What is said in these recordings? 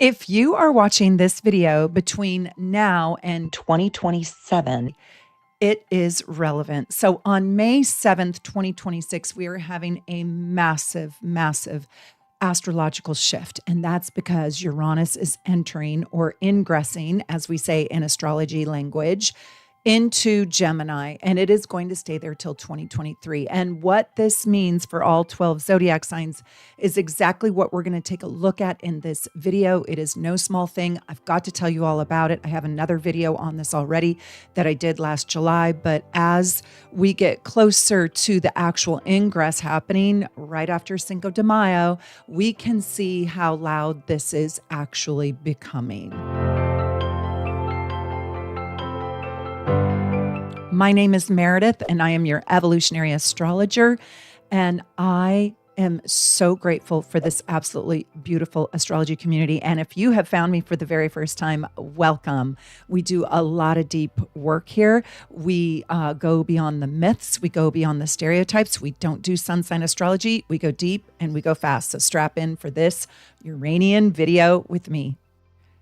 If you are watching this video between now and 2027, it is relevant. So on May 7th, 2026, we are having a massive, massive astrological shift. And that's because Uranus is entering or ingressing, as we say in astrology language, into Gemini, and it is going to stay there till 2023. And what this means for all 12 zodiac signs is exactly what we're going to take a look at in this video. It is no small thing. I've got to tell you all about it. I have another video on this already that I did last July, but as we get closer to the actual ingress happening right after Cinco de Mayo, we can see how loud this is actually becoming. My name is Meredith, and I am your evolutionary astrologer, and I am so grateful for this absolutely beautiful astrology community. And if you have found me for the very first time, welcome. We do a lot of deep work here. We go beyond the myths. We go beyond the stereotypes. We don't do sun sign astrology. We go deep and we go fast. So strap in for this Uranian video with me.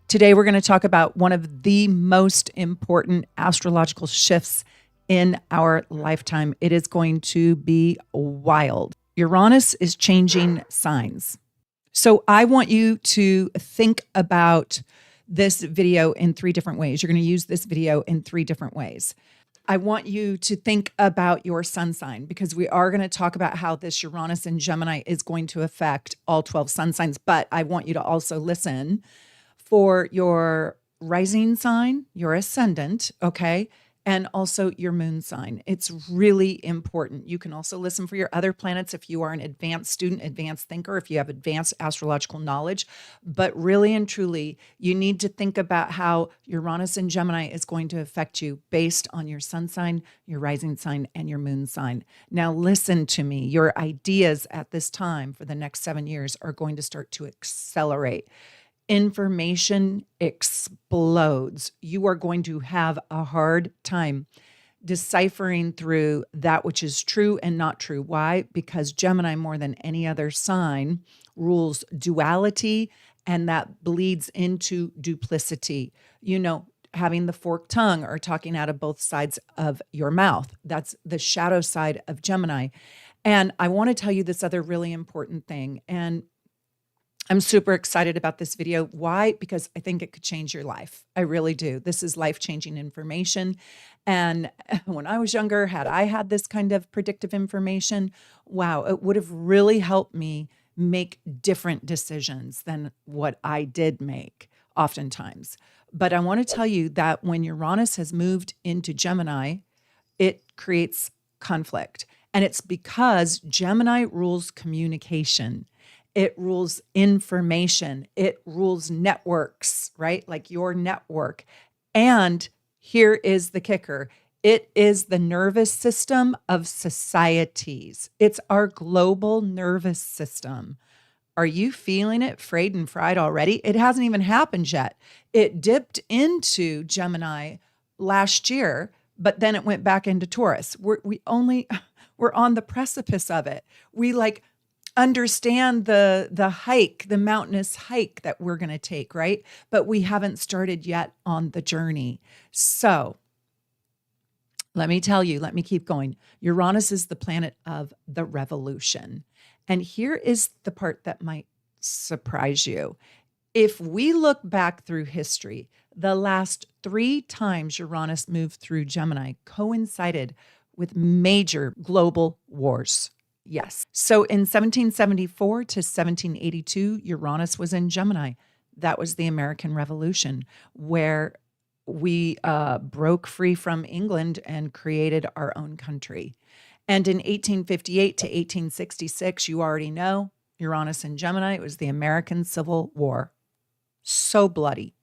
Today, we're going to talk about one of the most important astrological shifts in our lifetime. It is going to be wild. Uranus is changing signs. So I want you to think about this video in three different ways. You're going to use this video in three different ways. I want you to think about your sun sign, because we are going to talk about how this Uranus in Gemini is going to affect all 12 sun signs. But I want you to also listen for your rising sign, your ascendant, okay? And also your moon sign. It's really important. You can also listen for your other planets if you are an advanced student, advanced thinker, if you have advanced astrological knowledge. But really and truly, you need to think about how Uranus in Gemini is going to affect you based on your sun sign, your rising sign, and your moon sign. Now, listen to me. Your ideas at this time for the next 7 years are going to start to accelerate. Information explodes. You are going to have a hard time deciphering through that which is true and not true. Why? Because Gemini, more than any other sign, rules duality, and that bleeds into duplicity. You know, having the forked tongue or talking out of both sides of your mouth. That's the shadow side of Gemini. And I want to tell you this other really important thing. And I'm super excited about this video. Why? Because I think it could change your life. I really do. This is life-changing information. And when I was younger, had I had this kind of predictive information, wow, it would have really helped me make different decisions than what I did make oftentimes. But I want to tell you that when Uranus has moved into Gemini, it creates conflict. And it's because Gemini rules communication. It rules information. It rules networks, right? Like your network. And here is the kicker. It is the nervous system of societies. It's our global nervous system. Are you feeling it frayed and fried already? It hasn't even happened yet. It dipped into Gemini last year, but then it went back into Taurus. We're on the precipice of it. We understand the hike, the mountainous hike that we're going to take, right? But we haven't started yet on the journey. So let me tell you, let me keep going. Uranus is the planet of the revolution. And here is the part that might surprise you. If we look back through history, the last 3 times Uranus moved through Gemini coincided with major global wars. Yes. So in 1774 to 1782, Uranus was in Gemini. That was the American Revolution, where we broke free from England and created our own country. And in 1858 to 1866, you already know, Uranus in Gemini, it was the American Civil War. So bloody.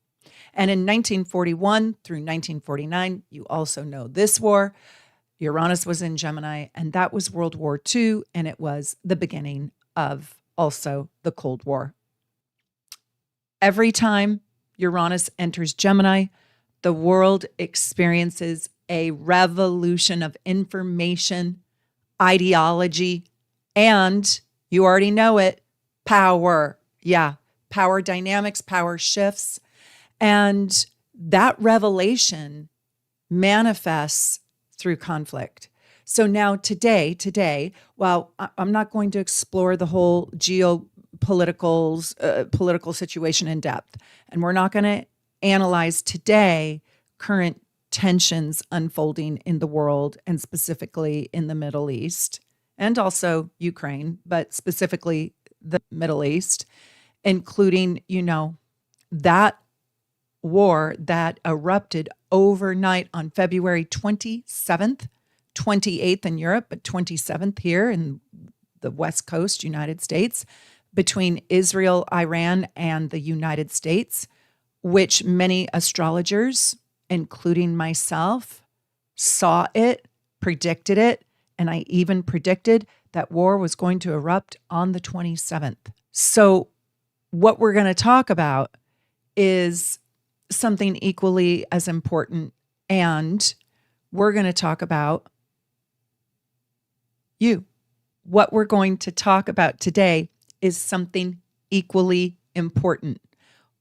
And in 1941 through 1949, you also know this war. Uranus was in Gemini, and that was World War II, and it was the beginning of also the Cold War. Every time Uranus enters Gemini, the world experiences a revolution of information, ideology, and you already know it, power. Yeah, power dynamics, power shifts. And that revelation manifests through conflict. So now today, while I'm not going to explore the whole political situation in depth, and we're not going to analyze today current tensions unfolding in the world and specifically in the Middle East and also Ukraine, but specifically the Middle East, including, that war that erupted overnight on February 27th, 28th in Europe, but 27th here in the West Coast, United States, between Israel, Iran, and the United States, which many astrologers, including myself, saw it, predicted it, and I even predicted that war was going to erupt on the 27th. So what we're going to talk about is something equally as important, and we're going to talk about you. What we're going to talk about today is something equally important.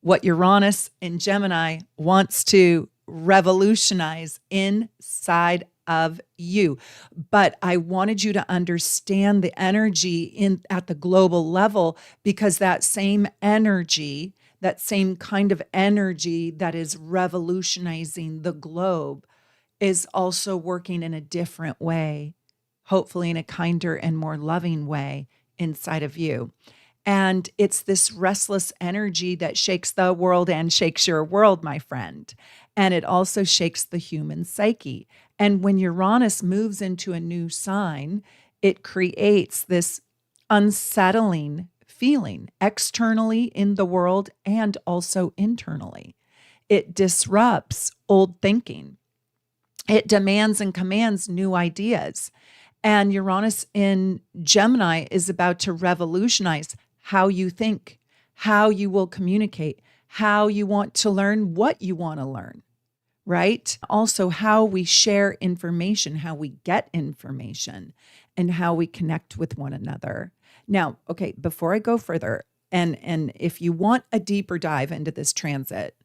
What Uranus in Gemini wants to revolutionize inside of you. But I wanted you to understand the energy at the global level, because that same energy, that same kind of energy that is revolutionizing the globe is also working in a different way, hopefully in a kinder and more loving way inside of you. And it's this restless energy that shakes the world and shakes your world, my friend. And it also shakes the human psyche. And when Uranus moves into a new sign, it creates this unsettling feeling externally in the world and also internally. It disrupts old thinking. It demands and commands new ideas. And Uranus in Gemini is about to revolutionize how you think, how you will communicate, how you want to learn what you want to learn, right? Also, how we share information, how we get information, and how we connect with one another. Now, okay, before I go further, and if you want a deeper dive into this transit,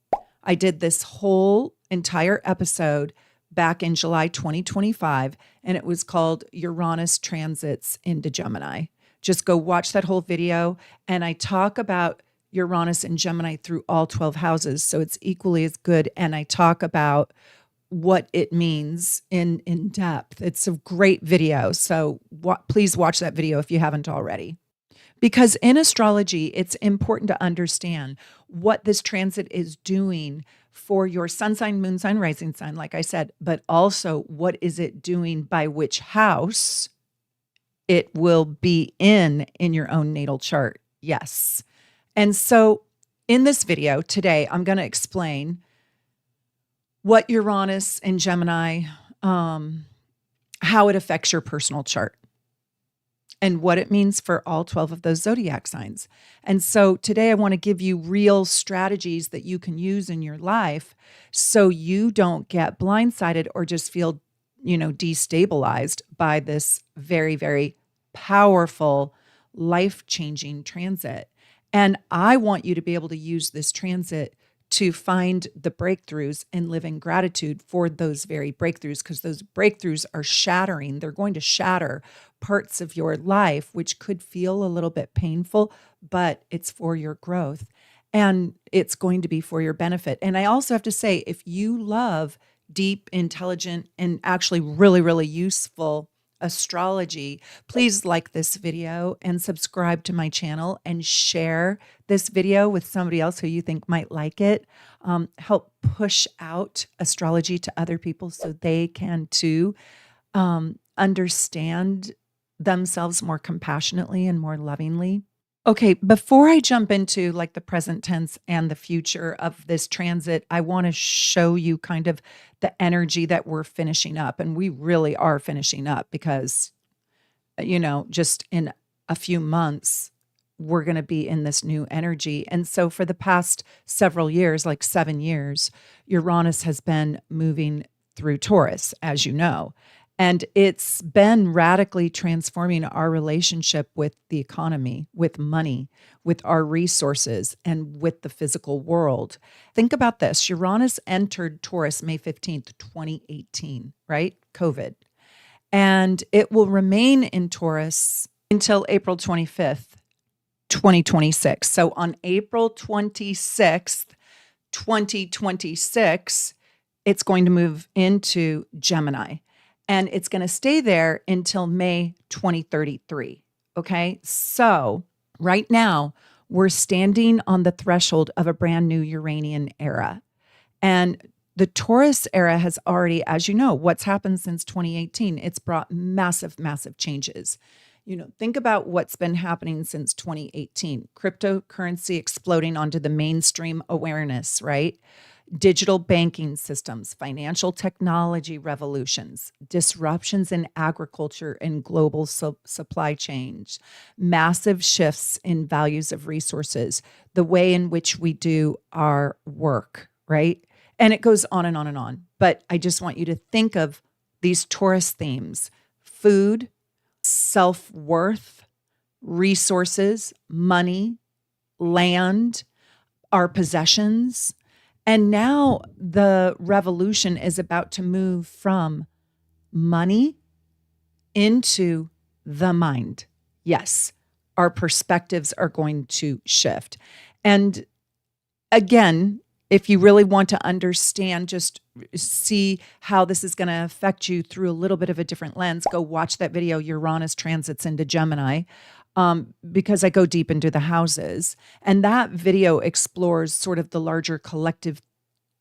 I did this whole entire episode back in July 2025, and it was called Uranus Transits into Gemini. Just go watch that whole video. And I talk about Uranus and Gemini through all 12 houses. So it's equally as good. And I talk about what it means in depth. It's a great video. So please watch that video if you haven't already. Because in astrology, it's important to understand what this transit is doing for your sun sign, moon sign, rising sign, like I said, but also what is it doing by which house it will be in your own natal chart. Yes. And so in this video today, I'm going to explain what Uranus and Gemini, how it affects your personal chart and what it means for all 12 of those zodiac signs. And so today I want to give you real strategies that you can use in your life so you don't get blindsided or just feel, destabilized by this very, very powerful, life-changing transit. And I want you to be able to use this transit to find the breakthroughs and live in gratitude for those very breakthroughs, because those breakthroughs are shattering. They're going to shatter parts of your life, which could feel a little bit painful, but it's for your growth and it's going to be for your benefit. And I also have to say, if you love deep, intelligent, and actually really, really useful astrology, please like this video and subscribe to my channel and share this video with somebody else who you think might like it. Help push out astrology to other people so they can too understand themselves more compassionately and more lovingly. Okay, before I jump into like the present tense and the future of this transit, I want to show you kind of the energy that we're finishing up. And we really are finishing up because, just in a few months, we're going to be in this new energy. And so for the past several years, like 7 years, Uranus has been moving through Taurus, as you know. And it's been radically transforming our relationship with the economy, with money, with our resources, and with the physical world. Think about this. Uranus entered Taurus May 15th, 2018, right? COVID. And it will remain in Taurus until April 25th, 2026. So on April 26th, 2026, it's going to move into Gemini and it's going to stay there until May 2033. Okay. So right now, we're standing on the threshold of a brand new Uranian era. And the Taurus era has already, as you know, what's happened since 2018, it's brought massive, massive changes. Think about what's been happening since 2018. Cryptocurrency exploding onto the mainstream awareness, right? Digital banking systems, financial technology revolutions, disruptions in agriculture and global supply chains, massive shifts in values of resources, the way in which we do our work, right? And it goes on and on and on. But I just want you to think of these Taurus themes: food, self-worth, resources, money, land, our possessions. And now the revolution is about to move from money into the mind. Yes, our perspectives are going to shift. And again, if you really want to understand, just see how this is going to affect you through a little bit of a different lens, go watch that video, Uranus transits into Gemini, because I go deep into the houses. And that video explores sort of the larger collective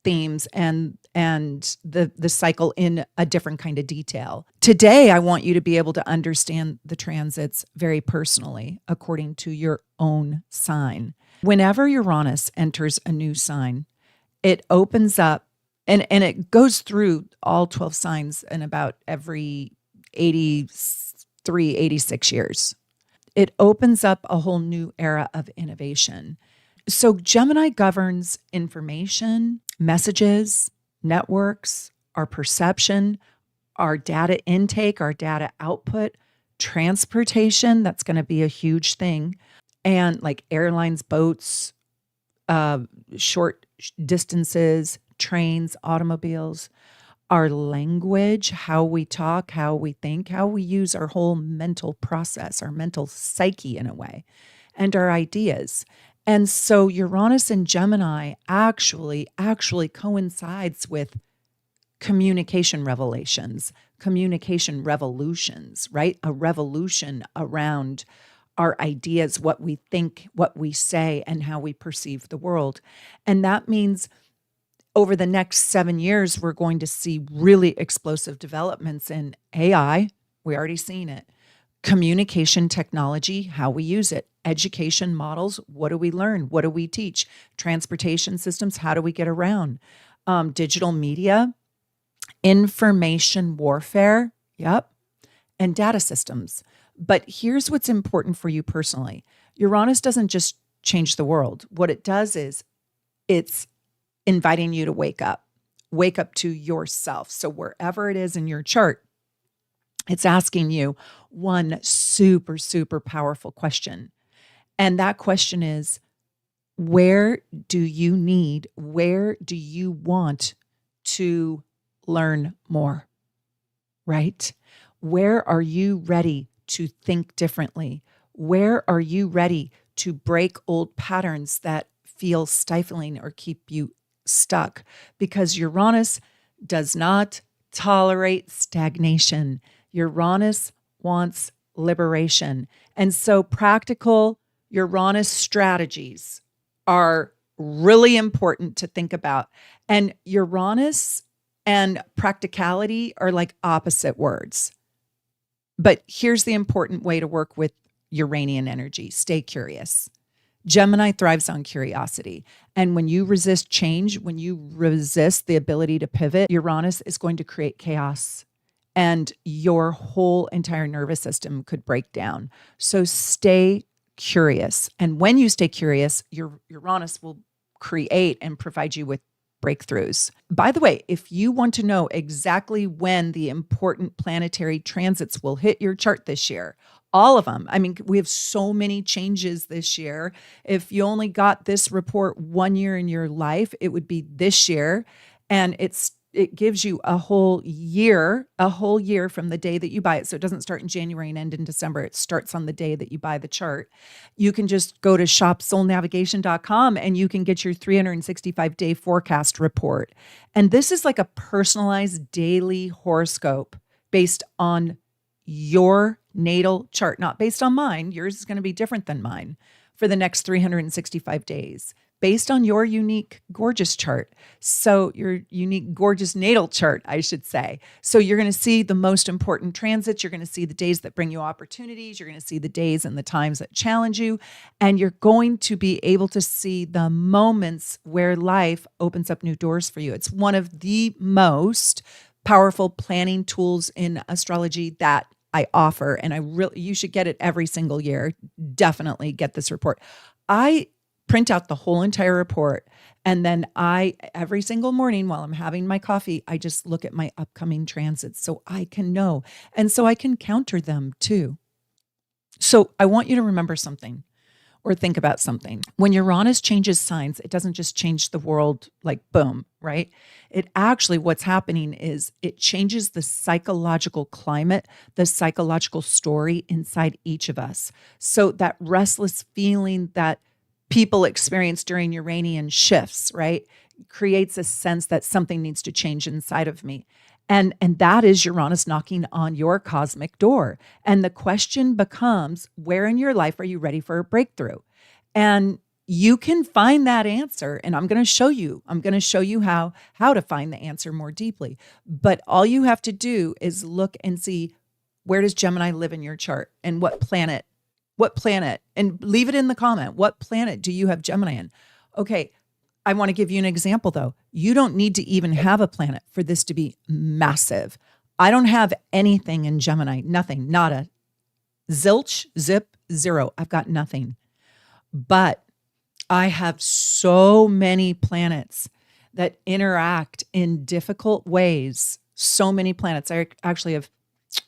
themes and the cycle in a different kind of detail. Today, I want you to be able to understand the transits very personally, according to your own sign. Whenever Uranus enters a new sign, it opens up and it goes through all 12 signs in about every 83, 86 years. It opens up a whole new era of innovation. So Gemini governs information, messages, networks, our perception, our data intake, our data output, transportation. That's going to be a huge thing. And like airlines, boats, short distances, trains, automobiles, our language, how we talk, how we think, how we use our whole mental process, our mental psyche in a way, and our ideas. And so Uranus and Gemini actually coincides with communication revelations, communication revolutions, right? A revolution around our ideas, what we think, what we say, and how we perceive the world. And that means over the next 7 years, we're going to see really explosive developments in AI. We already seen it. Communication technology, how we use it. Education models, what do we learn? What do we teach? Transportation systems, how do we get around? Digital media, information warfare, yep, and data systems. But here's what's important for you personally. Uranus doesn't just change the world. What it does is it's inviting you to wake up to yourself. So wherever it is in your chart, it's asking you one super, super powerful question. And that question is, where do you want to learn more? Right? Where are you ready to think differently? Where are you ready to break old patterns that feel stifling or keep you stuck? Because Uranus does not tolerate stagnation. Uranus wants liberation. And so practical Uranus strategies are really important to think about. And Uranus and practicality are like opposite words. But here's the important way to work with Uranian energy. Stay curious. Gemini thrives on curiosity. And when you resist change, when you resist the ability to pivot, Uranus is going to create chaos and your whole entire nervous system could break down. So stay curious. And when you stay curious, your Uranus will create and provide you with breakthroughs. By the way, if you want to know exactly when the important planetary transits will hit your chart this year, all of them. I mean, we have so many changes this year. If you only got this report 1 year in your life, it would be this year. And it gives you a whole year from the day that you buy it. So it doesn't start in January and end in December. It starts on the day that you buy the chart. You can just go to shopsoulnavigation.com and you can get your 365-day forecast report. And this is like a personalized daily horoscope based on your natal chart, not based on mine. Yours is going to be different than mine for the next 365 days, based on your unique, gorgeous chart. So your unique, gorgeous natal chart, I should say. So you're going to see the most important transits. You're going to see the days that bring you opportunities. You're going to see the days and the times that challenge you. And you're going to be able to see the moments where life opens up new doors for you. It's one of the most powerful planning tools in astrology that I offer. And you should get it every single year. Definitely get this report. I print out the whole entire report. And then every single morning while I'm having my coffee, I just look at my upcoming transits so I can know. And so I can counter them too. So I want you to remember something or think about something. When Uranus changes signs, it doesn't just change the world like boom, right? It actually, what's happening is it changes the psychological climate, the psychological story inside each of us. So that restless feeling that people experience during Uranian shifts, right, creates a sense that something needs to change inside of me. And that is Uranus knocking on your cosmic door. And the question becomes, where in your life are you ready for a breakthrough? And you can find that answer. And I'm going to show you. I'm going to show you how to find the answer more deeply. But all you have to do is look and see, where does Gemini live in your chart? And what planet? And leave it in the comment. What planet do you have Gemini in? Okay. I want to give you an example though. You don't need to even have a planet for this to be massive. I don't have anything in Gemini, nothing, nada, zilch, zip, zero. I've got nothing. But I have so many planets that interact in difficult ways. So many planets. I actually have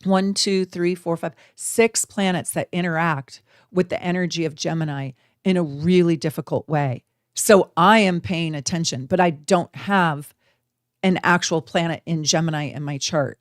1, 2, 3, 4, 5, 6 planets that interact with the energy of Gemini in a really difficult way. So I am paying attention, but I don't have an actual planet in Gemini in my chart.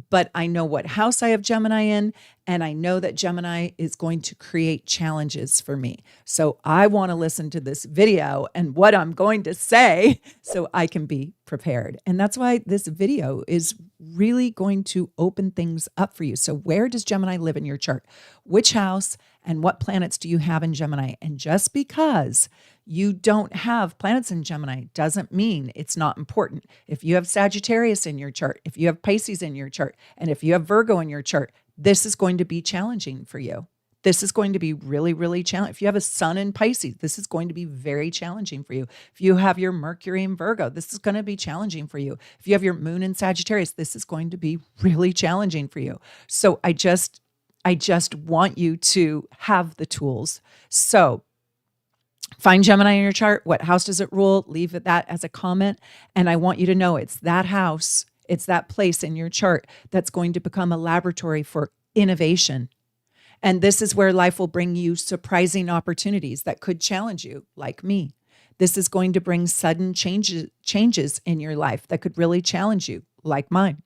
But I know what house I have Gemini in, and I know that Gemini is going to create challenges for me. So I want to listen to this video and what I'm going to say so I can be prepared. And that's why this video is really going to open things up for you. So where does Gemini live in your chart? Which house and what planets do you have in Gemini? And just because you don't have planets in Gemini doesn't mean it's not important. If you have Sagittarius in your chart, if you have Pisces in your chart, and if you have Virgo in your chart, this is going to be challenging for you. This is going to be really, really challenging. If you have a sun in Pisces, this is going to be very challenging for you. If you have your Mercury in Virgo, this is going to be challenging for you. If you have your moon in Sagittarius, this is going to be really challenging for you. So I just want you to have the tools. So find Gemini in your chart. What house does it rule? Leave that as a comment. And I want you to know it's that house, it's that place in your chart that's going to become a laboratory for innovation. And this is where life will bring you surprising opportunities that could challenge you, like me. This is going to bring sudden changes in your life that could really challenge you, like mine.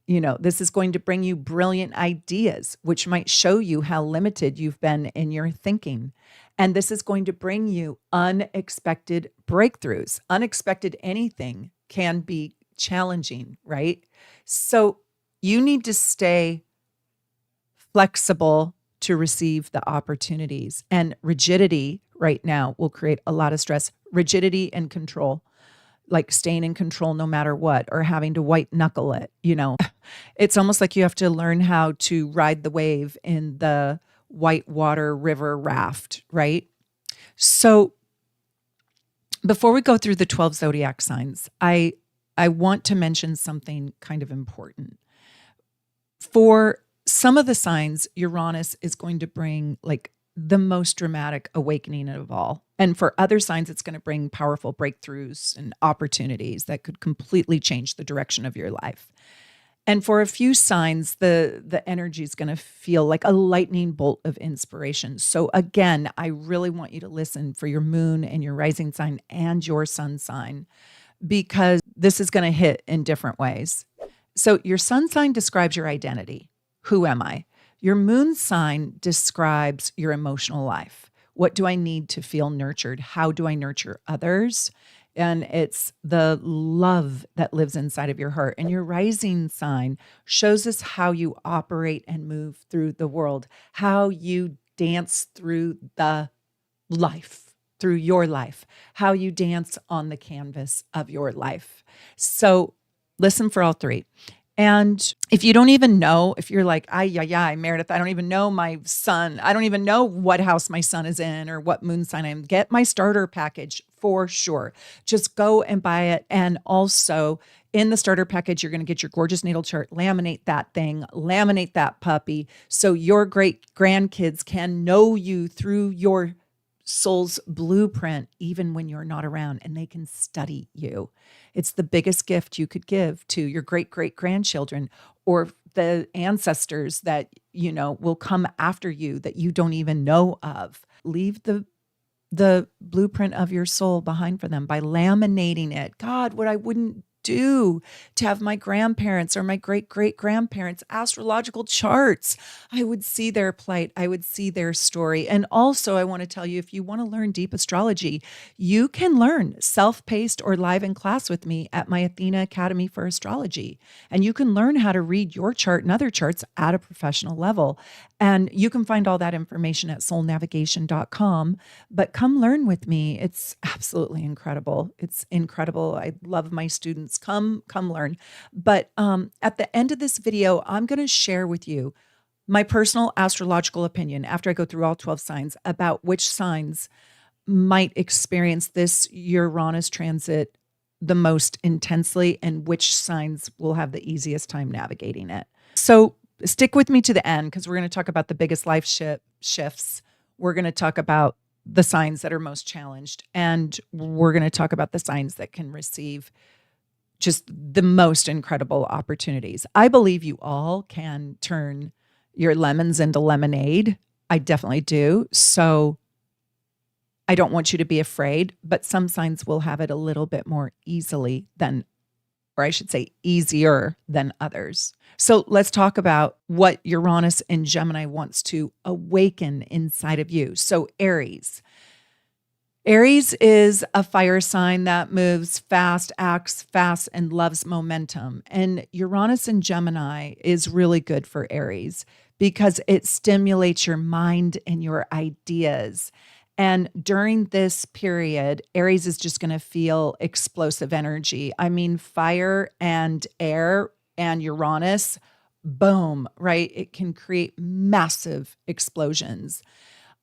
This is going to bring you brilliant ideas, which might show you how limited you've been in your thinking. And this is going to bring you unexpected breakthroughs. Unexpected anything can be challenging, right? So you need to stay flexible to receive the opportunities. And rigidity right now will create a lot of stress. Rigidity and control, like staying in control no matter what, or having to white knuckle it. It's almost like you have to learn how to ride the wave in the whitewater river raft, right? So before we go through the 12 zodiac signs, I want to mention something kind of important. For some of the signs, Uranus is going to bring like the most dramatic awakening of all. And for other signs, it's going to bring powerful breakthroughs and opportunities that could completely change the direction of your life. And for a few signs, the energy is going to feel like a lightning bolt of inspiration. So again, I really want you to listen for your moon and your rising sign and your sun sign, because this is going to hit in different ways. So your sun sign describes your identity. Who am I? Your moon sign describes your emotional life. What do I need to feel nurtured? How do I nurture others? And it's the love that lives inside of your heart. And your rising sign shows us how you operate and move through the world, how you dance through the life, through your life, how you dance on the canvas of your life. So listen for all three. And if you don't even know, if you're like, Meredith, I don't even know my sun. I don't even know what house my sun is in or what moon sign I am. Get my starter package for sure. Just go and buy it. And also in the starter package, you're going to get your gorgeous natal chart, laminate that thing, laminate that puppy, so your great grandkids can know you through your soul's blueprint, even when you're not around, and they can study you. It's the biggest gift you could give to your great grandchildren or the ancestors that, will come after you that you don't even know of. Leave the blueprint of your soul behind for them by laminating it. God, what I wouldn't do to have my grandparents or my great-great-grandparents' astrological charts. I would see their plight. I would see their story. And also, I want to tell you, if you want to learn deep astrology, you can learn self-paced or live in class with me at my Athena Academy for Astrology. And you can learn how to read your chart and other charts at a professional level. And you can find all that information at soulnavigation.com. But come learn with me. It's absolutely incredible. It's incredible. I love my students. Come learn. But at the end of this video, I'm going to share with you my personal astrological opinion after I go through all 12 signs about which signs might experience this Uranus transit the most intensely and which signs will have the easiest time navigating it. So stick with me to the end, because we're going to talk about the biggest life shifts. We're going to talk about the signs that are most challenged, and we're going to talk about the signs that can receive just the most incredible opportunities. I believe you all can turn your lemons into lemonade. I definitely do. So I don't want you to be afraid, but some signs will have it a little bit more easily than, or I should say easier than others. So let's talk about what Uranus in Gemini wants to awaken inside of you. So Aries. Aries is a fire sign that moves fast, acts fast, and loves momentum. And Uranus in Gemini is really good for Aries because it stimulates your mind and your ideas. And during this period, Aries is just going to feel explosive energy. I mean, fire and air and Uranus, boom, right? It can create massive explosions.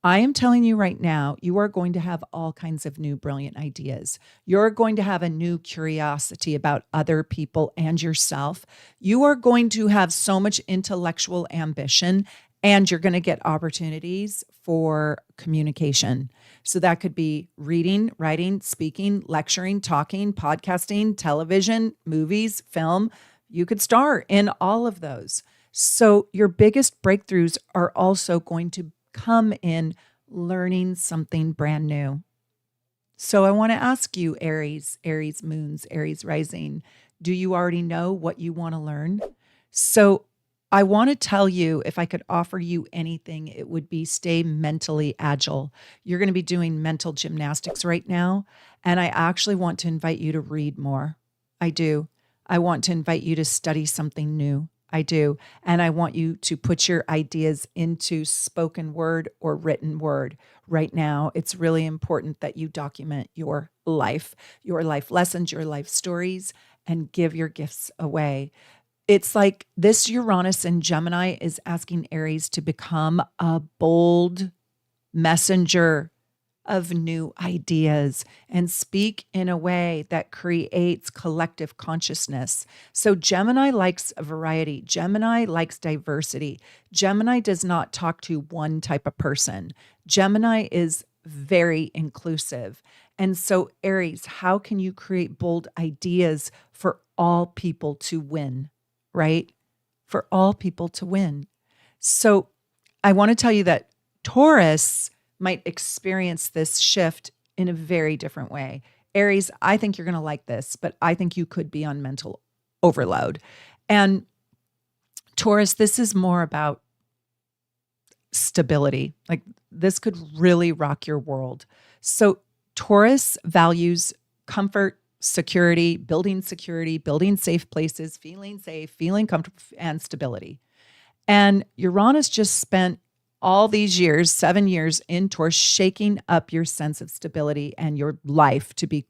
I am telling you right now, you are going to have all kinds of new brilliant ideas. You're going to have a new curiosity about other people and yourself. You are going to have so much intellectual ambition, and you're going to get opportunities for communication. So that could be reading, writing, speaking, lecturing, talking, podcasting, television, movies, film. You could star in all of those. So your biggest breakthroughs are also going to come in learning something brand new. So I want to ask you, Aries moons, Aries rising, do you already know what you want to learn? So I want to tell you, if I could offer you anything, it would be stay mentally agile. You're going to be doing mental gymnastics right now. And I actually want to invite you to read more. I do. I want to invite you to study something new. I do. And I want you to put your ideas into spoken word or written word right now. It's really important that you document your life lessons, your life stories, and give your gifts away. It's like this Uranus in Gemini is asking Aries to become a bold messenger of new ideas and speak in a way that creates collective consciousness. So Gemini likes variety. Gemini likes diversity. Gemini does not talk to one type of person. Gemini is very inclusive. And so, Aries, how can you create bold ideas for all people to win, right? For all people to win. So, I want to tell you that Taurus might experience this shift in a very different way. Aries, I think you're going to like this, but I think you could be on mental overload. And Taurus, this is more about stability. Like this could really rock your world. So Taurus values comfort, security, building safe places, feeling safe, feeling comfortable, and stability. And Uranus just spent all these years, 7 years in Taurus, shaking up your sense of stability and your life. To be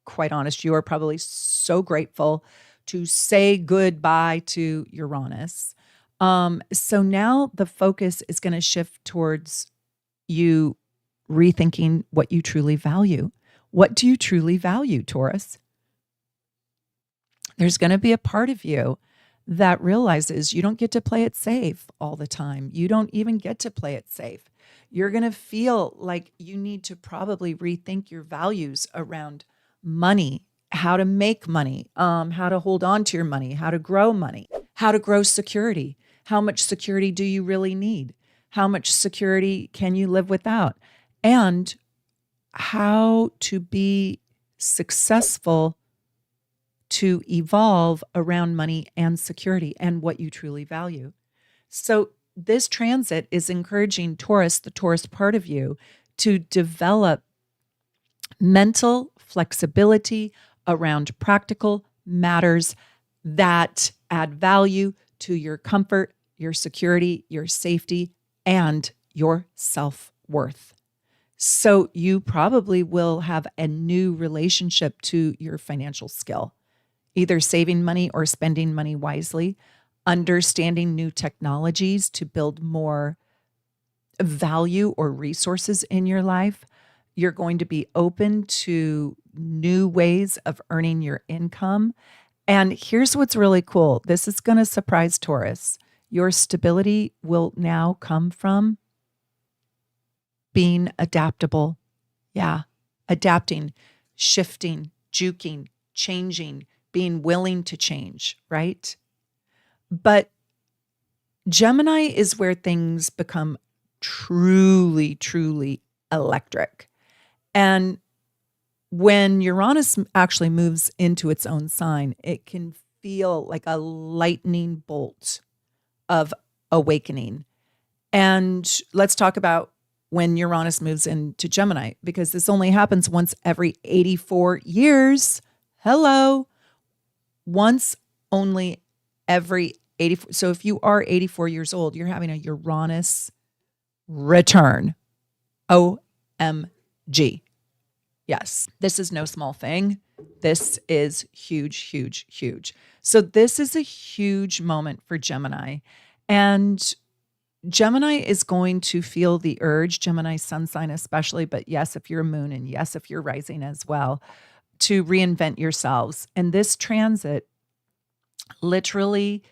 quite honest, you are probably so grateful to say goodbye to Uranus. So now the focus is going to shift towards you rethinking what you truly value. What do you truly value, Taurus? There's going to be a part of you that realizes you don't get to play it safe all the time. You don't even get to play it safe. You're going to feel like you need to probably rethink your values around money, how to make money, how to hold on to your money, how to grow money, how to grow security. How much security do you really need? How much security can you live without? And how to be successful to evolve around money and security and what you truly value. So this transit is encouraging Taurus, the Taurus part of you, to develop mental flexibility around practical matters that add value to your comfort, your security, your safety, and your self-worth. So you probably will have a new relationship to your financial skill, either saving money or spending money wisely, understanding new technologies to build more value or resources in your life. You're going to be open to new ways of earning your income. And here's what's really cool. This is going to surprise Taurus. Your stability will now come from being adaptable. Yeah, adapting, shifting, juking, changing, being willing to change, right? But Gemini is where things become truly, truly electric. And when Uranus actually moves into its own sign, it can feel like a lightning bolt of awakening. And let's talk about when Uranus moves into Gemini, because this only happens once every 84 years. Hello. Once only every 84. So if you are 84 years old, you're having a Uranus return. OMG. Yes, this is no small thing. This is huge, huge, huge. So this is a huge moment for Gemini. And Gemini is going to feel the urge, Gemini sun sign especially, but yes, if you're a moon and yes, if you're rising as well, to reinvent yourselves. And this transit literally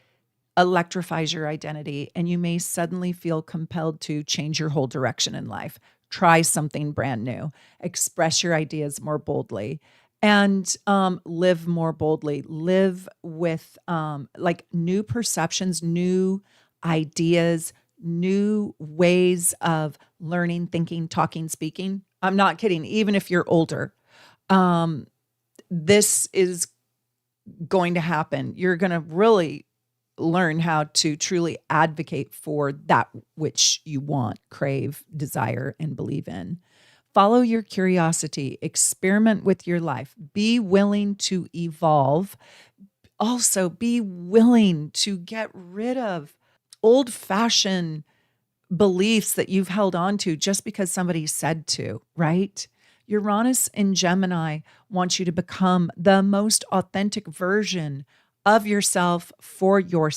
electrifies your identity, and you may suddenly feel compelled to change your whole direction in life. Try something brand new, express your ideas more boldly, and live more boldly. Live with like new perceptions, new ideas, new ways of learning, thinking, talking, speaking. I'm not kidding. Even if you're older, this is going to happen. You're going to really learn how to truly advocate for that which you want, crave, desire, and believe in. Follow your curiosity, experiment with your life, be willing to evolve. Also, be willing to get rid of old-fashioned beliefs that you've held on to just because somebody said to, right? Uranus in Gemini wants you to become the most authentic version of yourself, for you.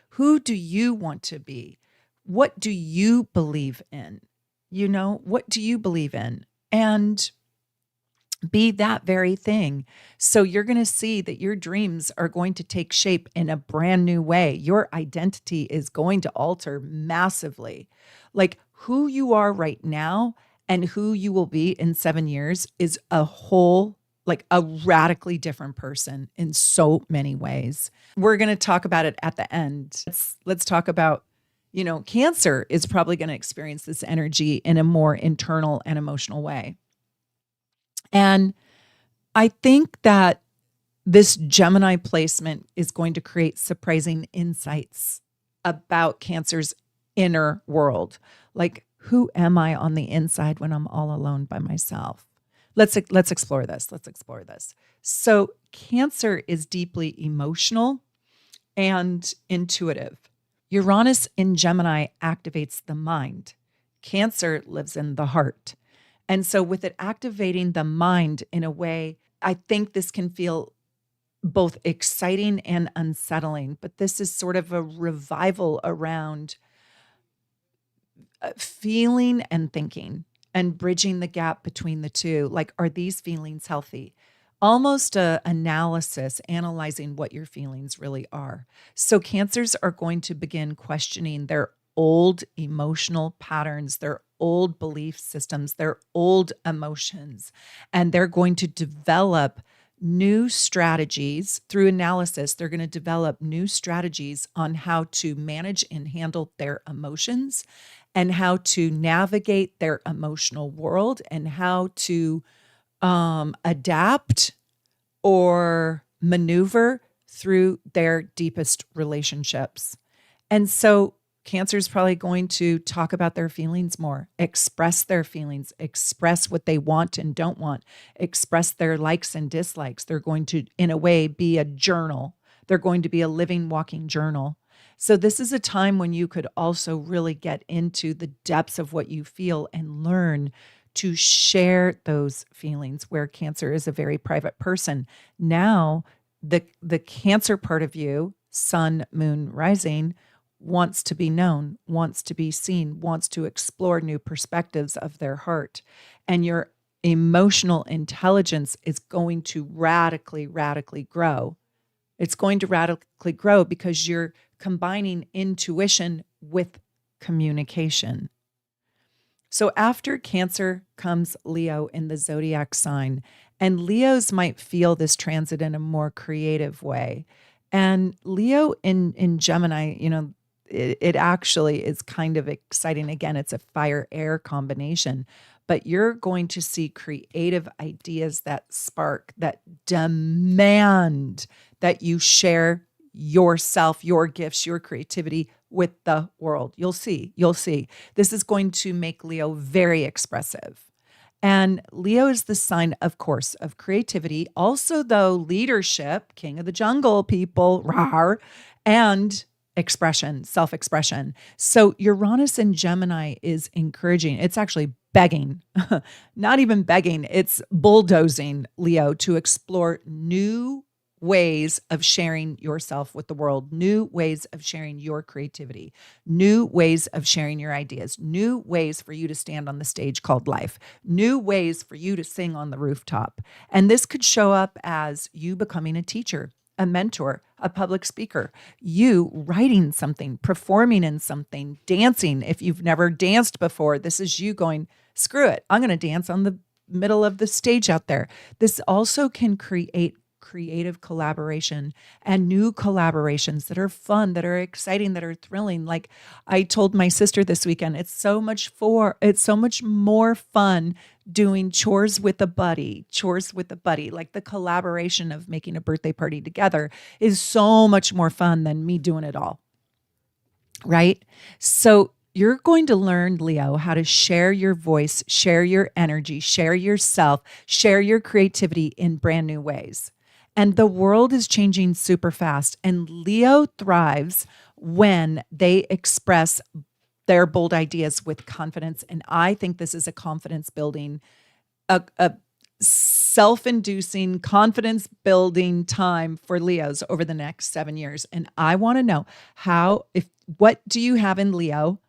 Who do you want to be? What do you believe in? You know, what do you believe in? And be that very thing. So you're going to see that your dreams are going to take shape in a brand new way. Your identity is going to alter massively. Like, who you are right now and who you will be in 7 years is a whole, like a radically different person in so many ways. We're going to talk about it at the end. Let's talk about, Cancer is probably going to experience this energy in a more internal and emotional way. And I think that this Gemini placement is going to create surprising insights about Cancer's inner world. Like, who am I on the inside when I'm all alone by myself? Let's explore this. So Cancer is deeply emotional and intuitive. Uranus in Gemini activates the mind. Cancer lives in the heart. And so with it activating the mind in a way, I think this can feel both exciting and unsettling, but this is sort of a revival around feeling and thinking and bridging the gap between the two. Like, are these feelings healthy? Almost a analysis, analyzing what your feelings really are. So Cancers are going to begin questioning their old emotional patterns, their old belief systems, their old emotions, and they're going to develop new strategies through analysis. They're going to develop new strategies on how to manage and handle their emotions and how to navigate their emotional world and how to adapt or maneuver through their deepest relationships. And so Cancer is probably going to talk about their feelings more, express their feelings, express what they want and don't want, express their likes and dislikes. They're going to, in a way, be a journal. They're going to be a living, walking journal. So this is a time when you could also really get into the depths of what you feel and learn to share those feelings, where Cancer is a very private person. Now, the Cancer part of you, sun, moon, rising, wants to be known, wants to be seen, wants to explore new perspectives of their heart. And your emotional intelligence is going to radically, radically grow. It's going to radically grow because you're combining intuition with communication. So after Cancer comes Leo in the zodiac sign, and Leos might feel this transit in a more creative way. And Leo in Gemini, it actually is kind of exciting. Again, it's a fire-air combination, but you're going to see creative ideas that spark, that demand that you share yourself, your gifts, your creativity with the world. You'll see. This is going to make Leo very expressive. And Leo is the sign, of course, of creativity. Also, though, leadership, king of the jungle, people, rawr, and expression, self-expression. So Uranus in Gemini is encouraging. It's actually begging, not even begging. It's bulldozing Leo to explore new ways of sharing yourself with the world, new ways of sharing your creativity, new ways of sharing your ideas, new ways for you to stand on the stage called life, new ways for you to sing on the rooftop. And this could show up as you becoming a teacher, a mentor, a public speaker, you writing something, performing in something, dancing. If you've never danced before, this is you going, screw it, I'm going to dance on the middle of the stage out there. This also can create creative collaboration and new collaborations that are fun, that are exciting, that are thrilling. Like I told my sister this weekend, it's so much more fun doing chores with a buddy. Like the collaboration of making a birthday party together is so much more fun than me doing it all. Right? So you're going to learn, Leo, how to share your voice, share your energy, share yourself, share your creativity in brand new ways. And the world is changing super fast. And Leo thrives when they express their bold ideas with confidence. And I think this is a confidence building, a self-inducing, confidence building time for Leos over the next 7 years. And I want to know what do you have in Leo?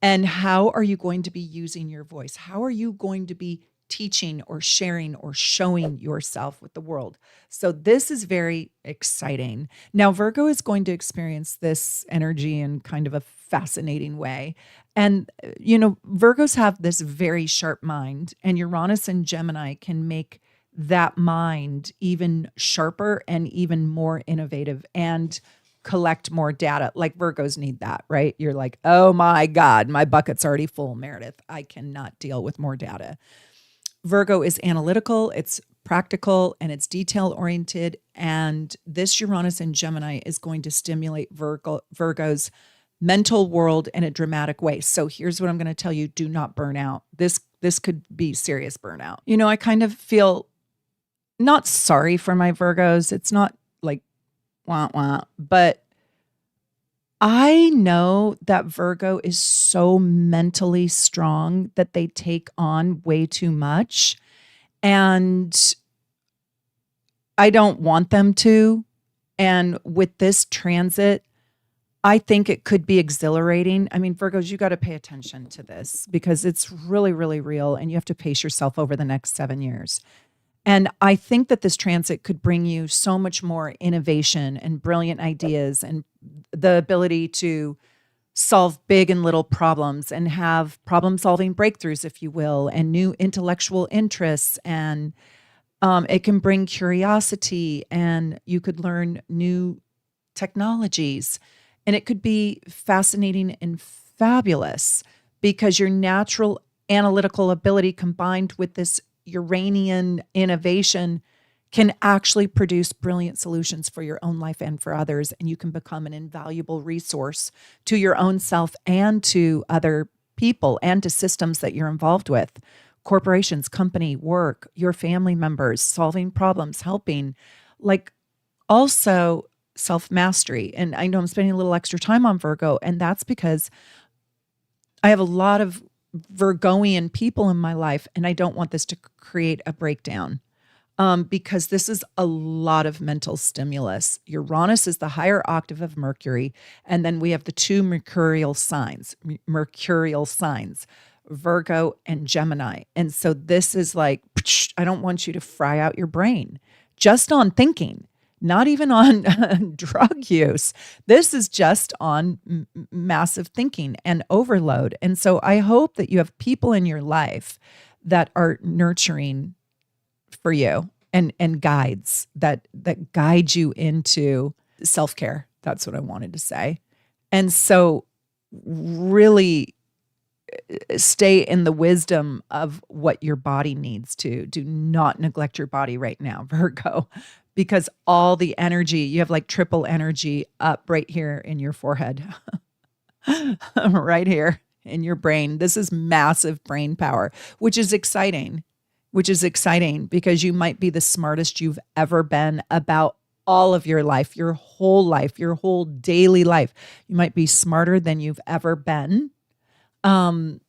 And how are you going to be using your voice? How are you going to be teaching or sharing or showing yourself with the world. So this is very exciting. Now, Virgo is going to experience this energy in kind of a fascinating way. And, Virgos have this very sharp mind, and Uranus and Gemini can make that mind even sharper and even more innovative and collect more data. Like Virgos need that, right? You're like, oh my God, my bucket's already full, Meredith. I cannot deal with more data. Virgo is analytical, it's practical, and it's detail oriented. And this Uranus and Gemini is going to stimulate Virgo's mental world in a dramatic way. So here's what I'm going to tell you: do not burn out. This could be serious burnout. I kind of feel not sorry for my Virgos. It's not like wah wah, but I know that Virgo is so mentally strong that they take on way too much. And I don't want them to. And with this transit, I think it could be exhilarating. I mean, Virgos, you got to pay attention to this because it's really, really real. And you have to pace yourself over the next 7 years. And I think that this transit could bring you so much more innovation and brilliant ideas and the ability to solve big and little problems and have problem-solving breakthroughs, if you will, and new intellectual interests. And it can bring curiosity, and you could learn new technologies. And it could be fascinating and fabulous because your natural analytical ability combined with this Uranian innovation can actually produce brilliant solutions for your own life and for others. And you can become an invaluable resource to your own self and to other people and to systems that you're involved with. Corporations, company, work, your family members, solving problems, helping, like also self-mastery. And I know I'm spending a little extra time on Virgo, and that's because I have a lot of Virgoian people in my life, and I don't want this to create a breakdown because this is a lot of mental stimulus. Uranus is the higher octave of Mercury, and then we have the two mercurial signs, Virgo and Gemini. And so this is like, I don't want you to fry out your brain just on thinking. Not even on drug use. This is just on massive thinking and overload. And so I hope that you have people in your life that are nurturing for you and guides that guide you into self-care. That's what I wanted to say. And so really stay in the wisdom of what your body needs to. Do not neglect your body right now, Virgo. Because all the energy, you have like triple energy up right here in your forehead, right here in your brain. This is massive brain power, which is exciting because you might be the smartest you've ever been about all of your life, your whole daily life. You might be smarter than you've ever been. And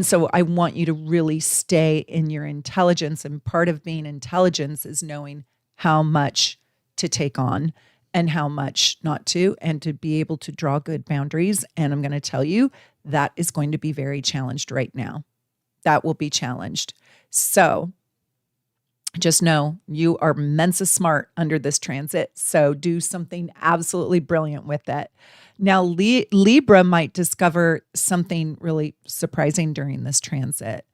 so I want you to really stay in your intelligence. And part of being intelligence is knowing how much to take on and how much not to, and to be able to draw good boundaries. And I'm going to tell you that is going to be very challenged right now. That will be challenged. So just know you are Mensa smart under this transit. So do something absolutely brilliant with it. Now, Libra might discover something really surprising during this transit.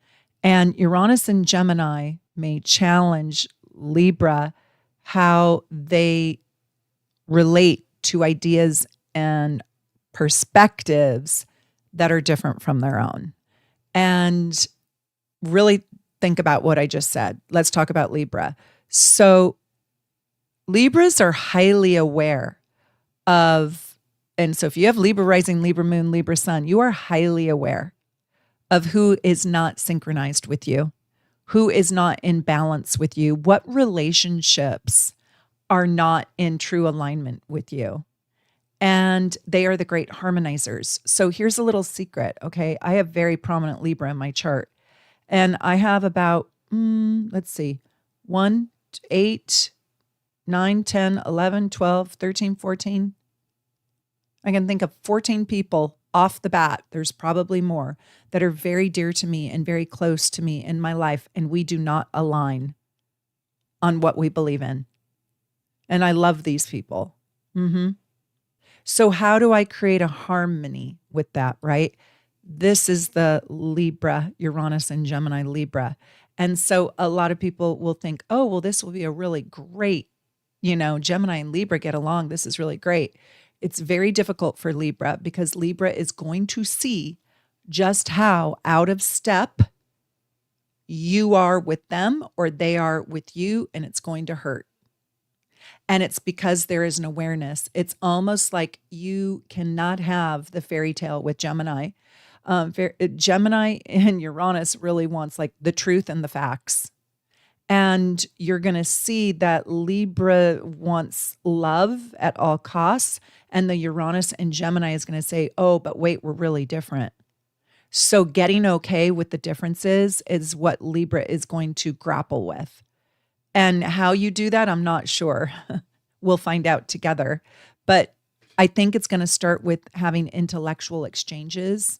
And Uranus and Gemini may challenge Libra how they relate to ideas and perspectives that are different from their own. And really think about what I just said. Let's talk about Libra. So Libras are highly aware of, and so if you have Libra rising, Libra moon, Libra sun, you are highly aware of who is not synchronized with you, who is not in balance with you, what relationships are not in true alignment with you. And they are the great harmonizers. So here's a little secret, okay? I have very prominent Libra in my chart. And I have about, 1, 8, 9, 10, 11, 12, 13, 14. I can think of 14 people off the bat, there's probably more that are very dear to me and very close to me in my life, and we do not align on what we believe in. And I love these people. So how do I create a harmony with that, right? This is the Libra, Uranus and Gemini Libra. And so a lot of people will think, oh, well, this will be a really great, Gemini and Libra get along. This is really great. It's very difficult for Libra because Libra is going to see just how out of step you are with them or they are with you, and it's going to hurt. And it's because there is an awareness. It's almost like you cannot have the fairy tale with Gemini. Gemini and Uranus really wants like the truth and the facts. And you're going to see that Libra wants love at all costs. And the Uranus and Gemini is going to say, oh, but wait, we're really different. So getting okay with the differences is what Libra is going to grapple with. And how you do that, I'm not sure. We'll find out together. But I think it's going to start with having intellectual exchanges,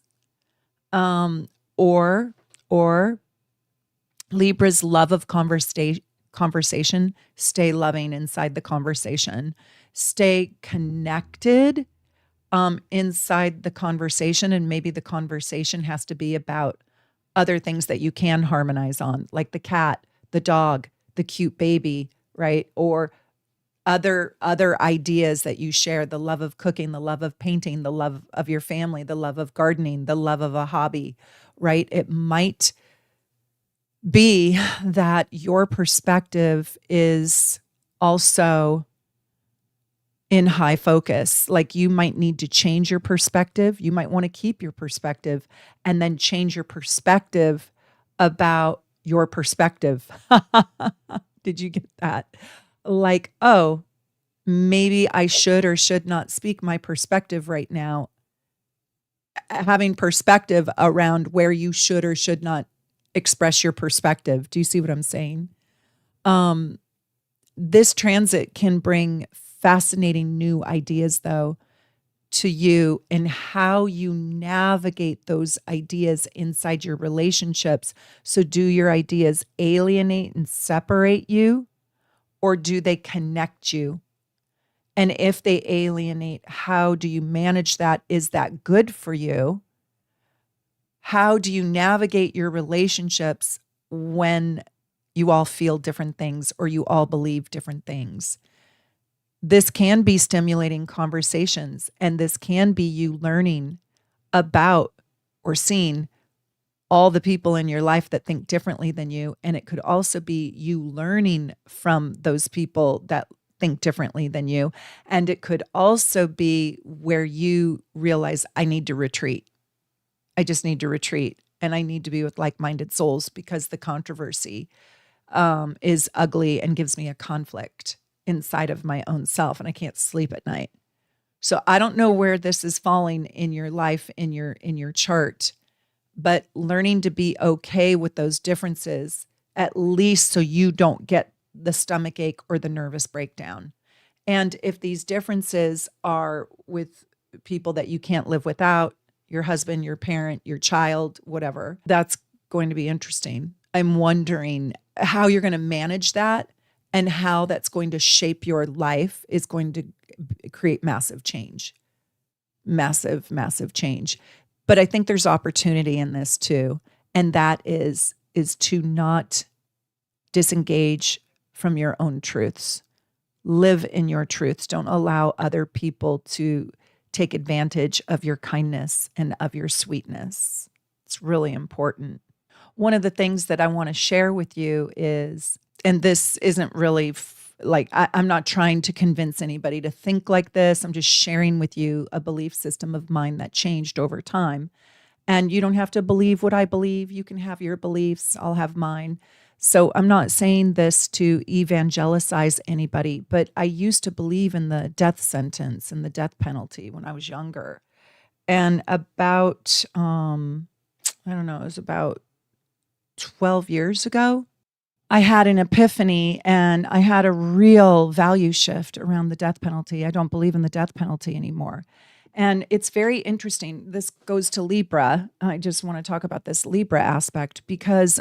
or Libra's love of conversation. Stay loving inside the conversation. Stay connected inside the conversation. And maybe the conversation has to be about other things that you can harmonize on, like the cat, the dog, the cute baby, right? Or other ideas that you share, the love of cooking, the love of painting, the love of your family, the love of gardening, the love of a hobby, right? It might be that your perspective is also in high focus. Like you might need to change your perspective. You might want to keep your perspective and then change your perspective about your perspective. Did you get that? Like, oh, maybe I should or should not speak my perspective right now. Having perspective around where you should or should not express your perspective. Do you see what I'm saying? This transit can bring fascinating new ideas, though, to you and how you navigate those ideas inside your relationships. So do your ideas alienate and separate you, or do they connect you? And if they alienate, how do you manage that? Is that good for you? How do you navigate your relationships when you all feel different things or you all believe different things? This can be stimulating conversations, and this can be you learning about or seeing all the people in your life that think differently than you. And it could also be you learning from those people that think differently than you. And it could also be where you realize, I need to retreat. I just need to retreat, and I need to be with like-minded souls because the controversy is ugly and gives me a conflict inside of my own self, and I can't sleep at night. So I don't know where this is falling in your life, in your chart, but learning to be okay with those differences, at least so you don't get the stomach ache or the nervous breakdown. And if these differences are with people that you can't live without, your husband, your parent, your child, whatever, that's going to be interesting. I'm wondering how you're going to manage that and how that's going to shape your life is going to create massive change. Massive, massive change. But I think there's opportunity in this too. And that is to not disengage from your own truths. Live in your truths. Don't allow other people to take advantage of your kindness and of your sweetness. It's really important. One of the things that I want to share with you is, and this isn't really I'm not trying to convince anybody to think like this. I'm just sharing with you a belief system of mine that changed over time. And you don't have to believe what I believe. You can have your beliefs. I'll have mine. So I'm not saying this to evangelize anybody, but I used to believe in the death sentence and the death penalty when I was younger. And about, it was about 12 years ago, I had an epiphany and I had a real value shift around the death penalty. I don't believe in the death penalty anymore. And it's very interesting. This goes to Libra. I just want to talk about this Libra aspect because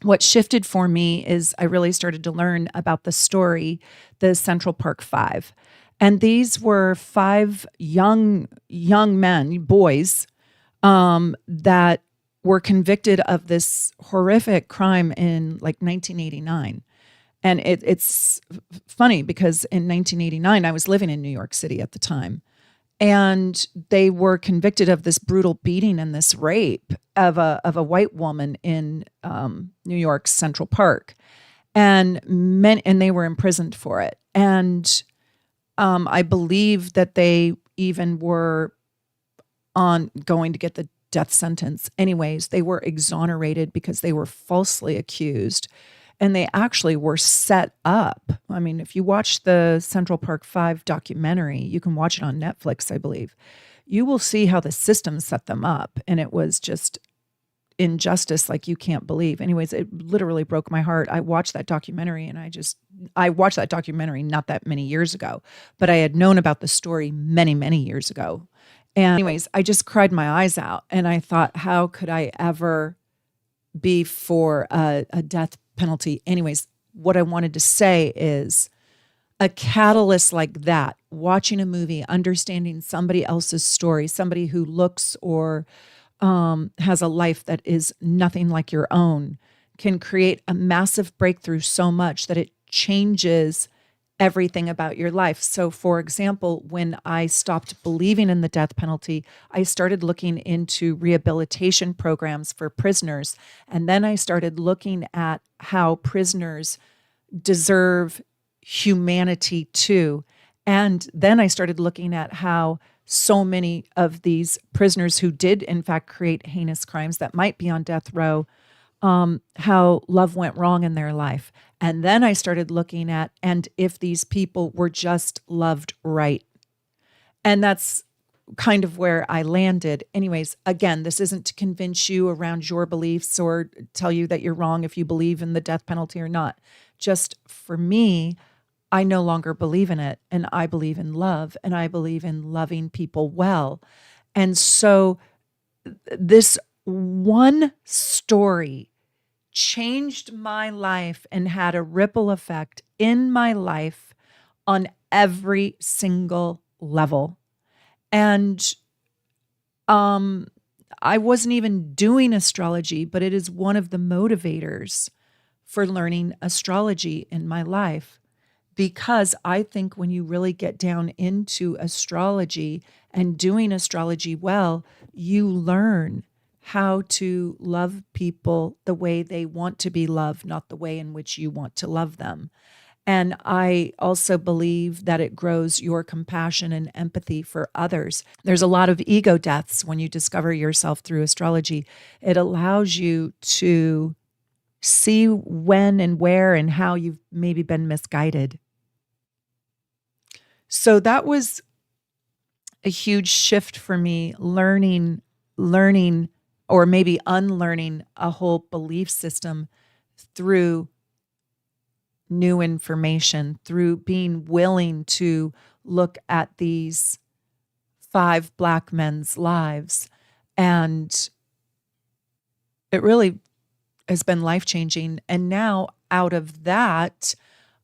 what shifted for me is I really started to learn about the story, the Central Park Five. And these were five young men, boys, that were convicted of this horrific crime in like 1989. And it's funny because in 1989, I was living in New York City at the time. And they were convicted of this brutal beating and this rape of a white woman in New York's Central Park, and they were imprisoned for it. And I believe that they even were on going to get the death sentence. Anyways, they were exonerated because they were falsely accused. And they actually were set up. I mean, if you watch the Central Park Five documentary, you can watch it on Netflix, I believe. You will see how the system set them up. And it was just injustice like you can't believe. Anyways, it literally broke my heart. I watched that documentary and I watched that documentary not that many years ago, but I had known about the story many, many years ago. And anyways, I just cried my eyes out. And I thought, how could I ever be for a death penalty? Anyways, what I wanted to say is a catalyst like that, watching a movie, understanding somebody else's story, somebody who looks or has a life that is nothing like your own, can create a massive breakthrough so much that it changes everything about your life. So, for example, when I stopped believing in the death penalty, I started looking into rehabilitation programs for prisoners. And then I started looking at how prisoners deserve humanity too. And then I started looking at how so many of these prisoners who did, in fact, create heinous crimes that might be on death row, how love went wrong in their life. And then I started looking at, and if these people were just loved right. And that's kind of where I landed. Anyways, again, this isn't to convince you around your beliefs or tell you that you're wrong if you believe in the death penalty or not. Just for me, I no longer believe in it. And I believe in love, and I believe in loving people well. And so this one story changed my life and had a ripple effect in my life on every single level. And I wasn't even doing astrology, but it is one of the motivators for learning astrology in my life. Because I think when you really get down into astrology and doing astrology well, you learn how to love people the way they want to be loved, not the way in which you want to love them. And I also believe that it grows your compassion and empathy for others. There's a lot of ego deaths when you discover yourself through astrology. It allows you to see when and where and how you've maybe been misguided. So that was a huge shift for me, learning, or maybe unlearning a whole belief system through new information, through being willing to look at these five Black men's lives. And it really has been life-changing. And now out of that,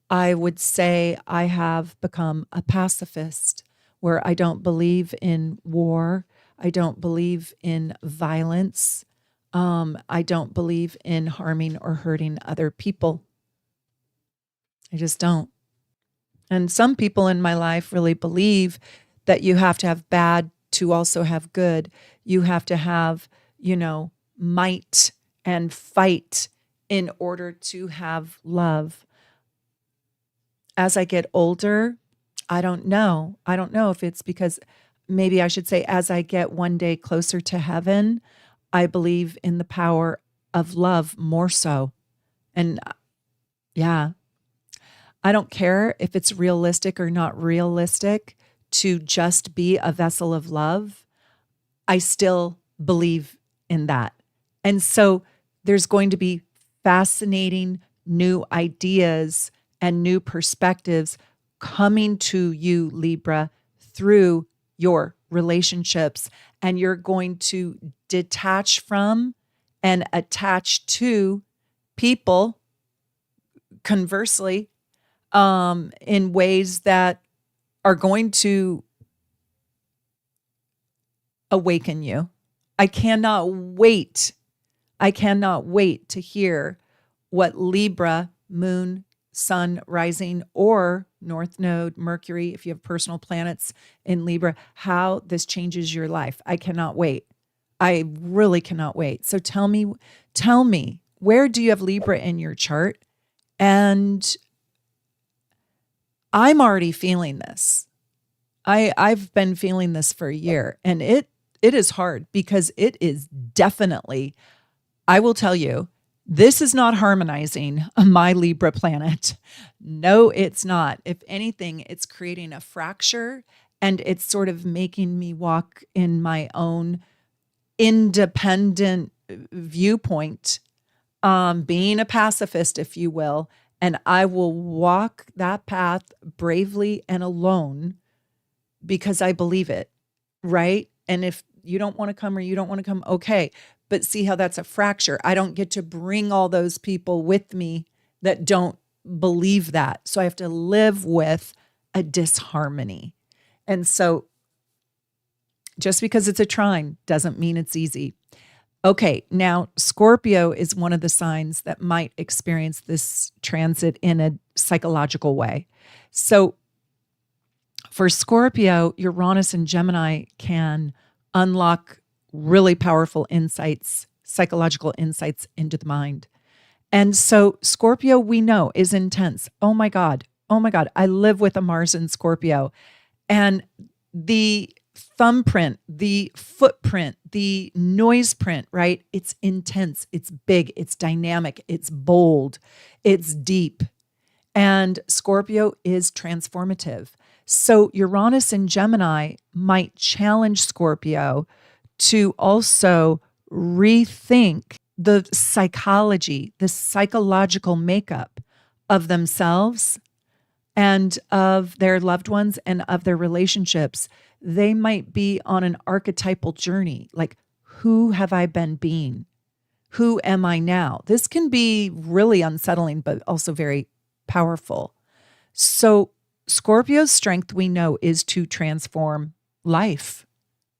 I would say I have become a pacifist, where I don't believe in war. I don't believe in violence. I don't believe in harming or hurting other people. I just don't. And some people in my life really believe that you have to have bad to also have good. You have to have, might and fight in order to have love. As I get older, I don't know. I don't know if it's because, maybe I should say, as I get one day closer to heaven, I believe in the power of love more so. And yeah, I don't care if it's realistic or not realistic to just be a vessel of love. I still believe in that. And so there's going to be fascinating new ideas and new perspectives coming to you, Libra, through your relationships, and you're going to detach from and attach to people, conversely, in ways that are going to awaken you. I cannot wait. I cannot wait to hear what Libra, moon, sun, rising, or North Node, Mercury, if you have personal planets in Libra, how this changes your life. I cannot wait. I really cannot wait. So tell me, where do you have Libra in your chart? And I'm already feeling this. I've been feeling this for a year, and it is hard because it is definitely, I will tell you, this is not harmonizing my Libra planet. No, it's not. If anything, it's creating a fracture, and it's sort of making me walk in my own independent viewpoint, being a pacifist, if you will, and I will walk that path bravely and alone because I believe it, right? And if you don't want to come or you don't want to come, okay. But see how that's a fracture. I don't get to bring all those people with me that don't believe that. So I have to live with a disharmony. And so just because it's a trine doesn't mean it's easy. Okay, now Scorpio is one of the signs that might experience this transit in a psychological way. So for Scorpio, Uranus and Gemini can unlock really powerful insights, psychological insights into the mind. And so Scorpio, we know, is intense. Oh my God. Oh my God. I live with a Mars in Scorpio. And the thumbprint, the footprint, the noise print, right? It's intense. It's big. It's dynamic. It's bold. It's deep. And Scorpio is transformative. So Uranus and Gemini might challenge Scorpio to also rethink the psychology, the psychological makeup of themselves and of their loved ones and of their relationships. They might be on an archetypal journey, like, who have I been being? Who am I now? This can be really unsettling, but also very powerful. So Scorpio's strength, we know, is to transform life,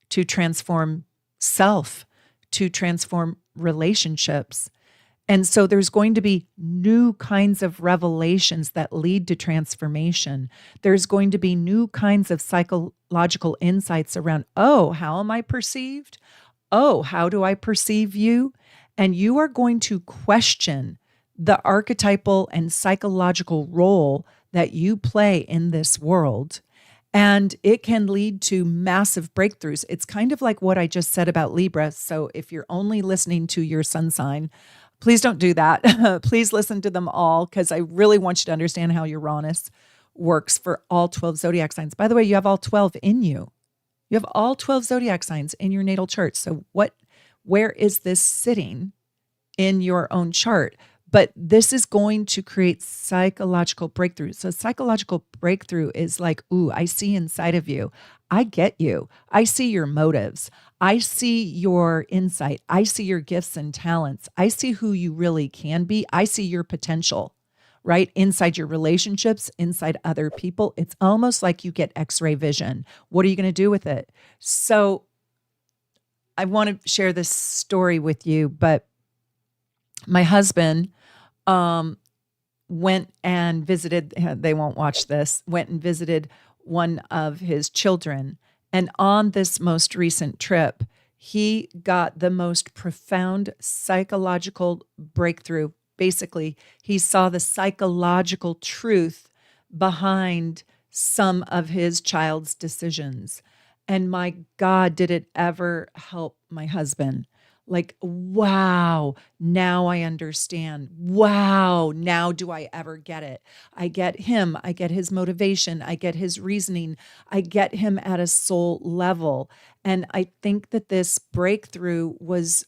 to transform self, to transform relationships. And so there's going to be new kinds of revelations that lead to transformation. There's going to be new kinds of psychological insights around, oh, how am I perceived? Oh, how do I perceive you? And you are going to question the archetypal and psychological role that you play in this world. And it can lead to massive breakthroughs. It's kind of like what I just said about Libra. So if you're only listening to your sun sign, please don't do that. Please listen to them all, because I really want you to understand how Uranus works for all 12 zodiac signs. By the way, you have all 12 in you. You have all 12 zodiac signs in your natal chart. So where is this sitting in your own chart? But this is going to create psychological breakthroughs. So psychological breakthrough is like, ooh, I see inside of you. I get you. I see your motives. I see your insight. I see your gifts and talents. I see who you really can be. I see your potential, right? Inside your relationships, inside other people. It's almost like you get X-ray vision. What are you going to do with it? So I want to share this story with you, but my husband went and visited, they won't watch this, went and visited one of his children. And on this most recent trip, he got the most profound psychological breakthrough. Basically, he saw the psychological truth behind some of his child's decisions. And my God, did it ever help my husband? Like, wow, now I understand. Wow, now do I ever get it? I get him. I get his motivation. I get his reasoning. I get him at a soul level. And I think that this breakthrough was,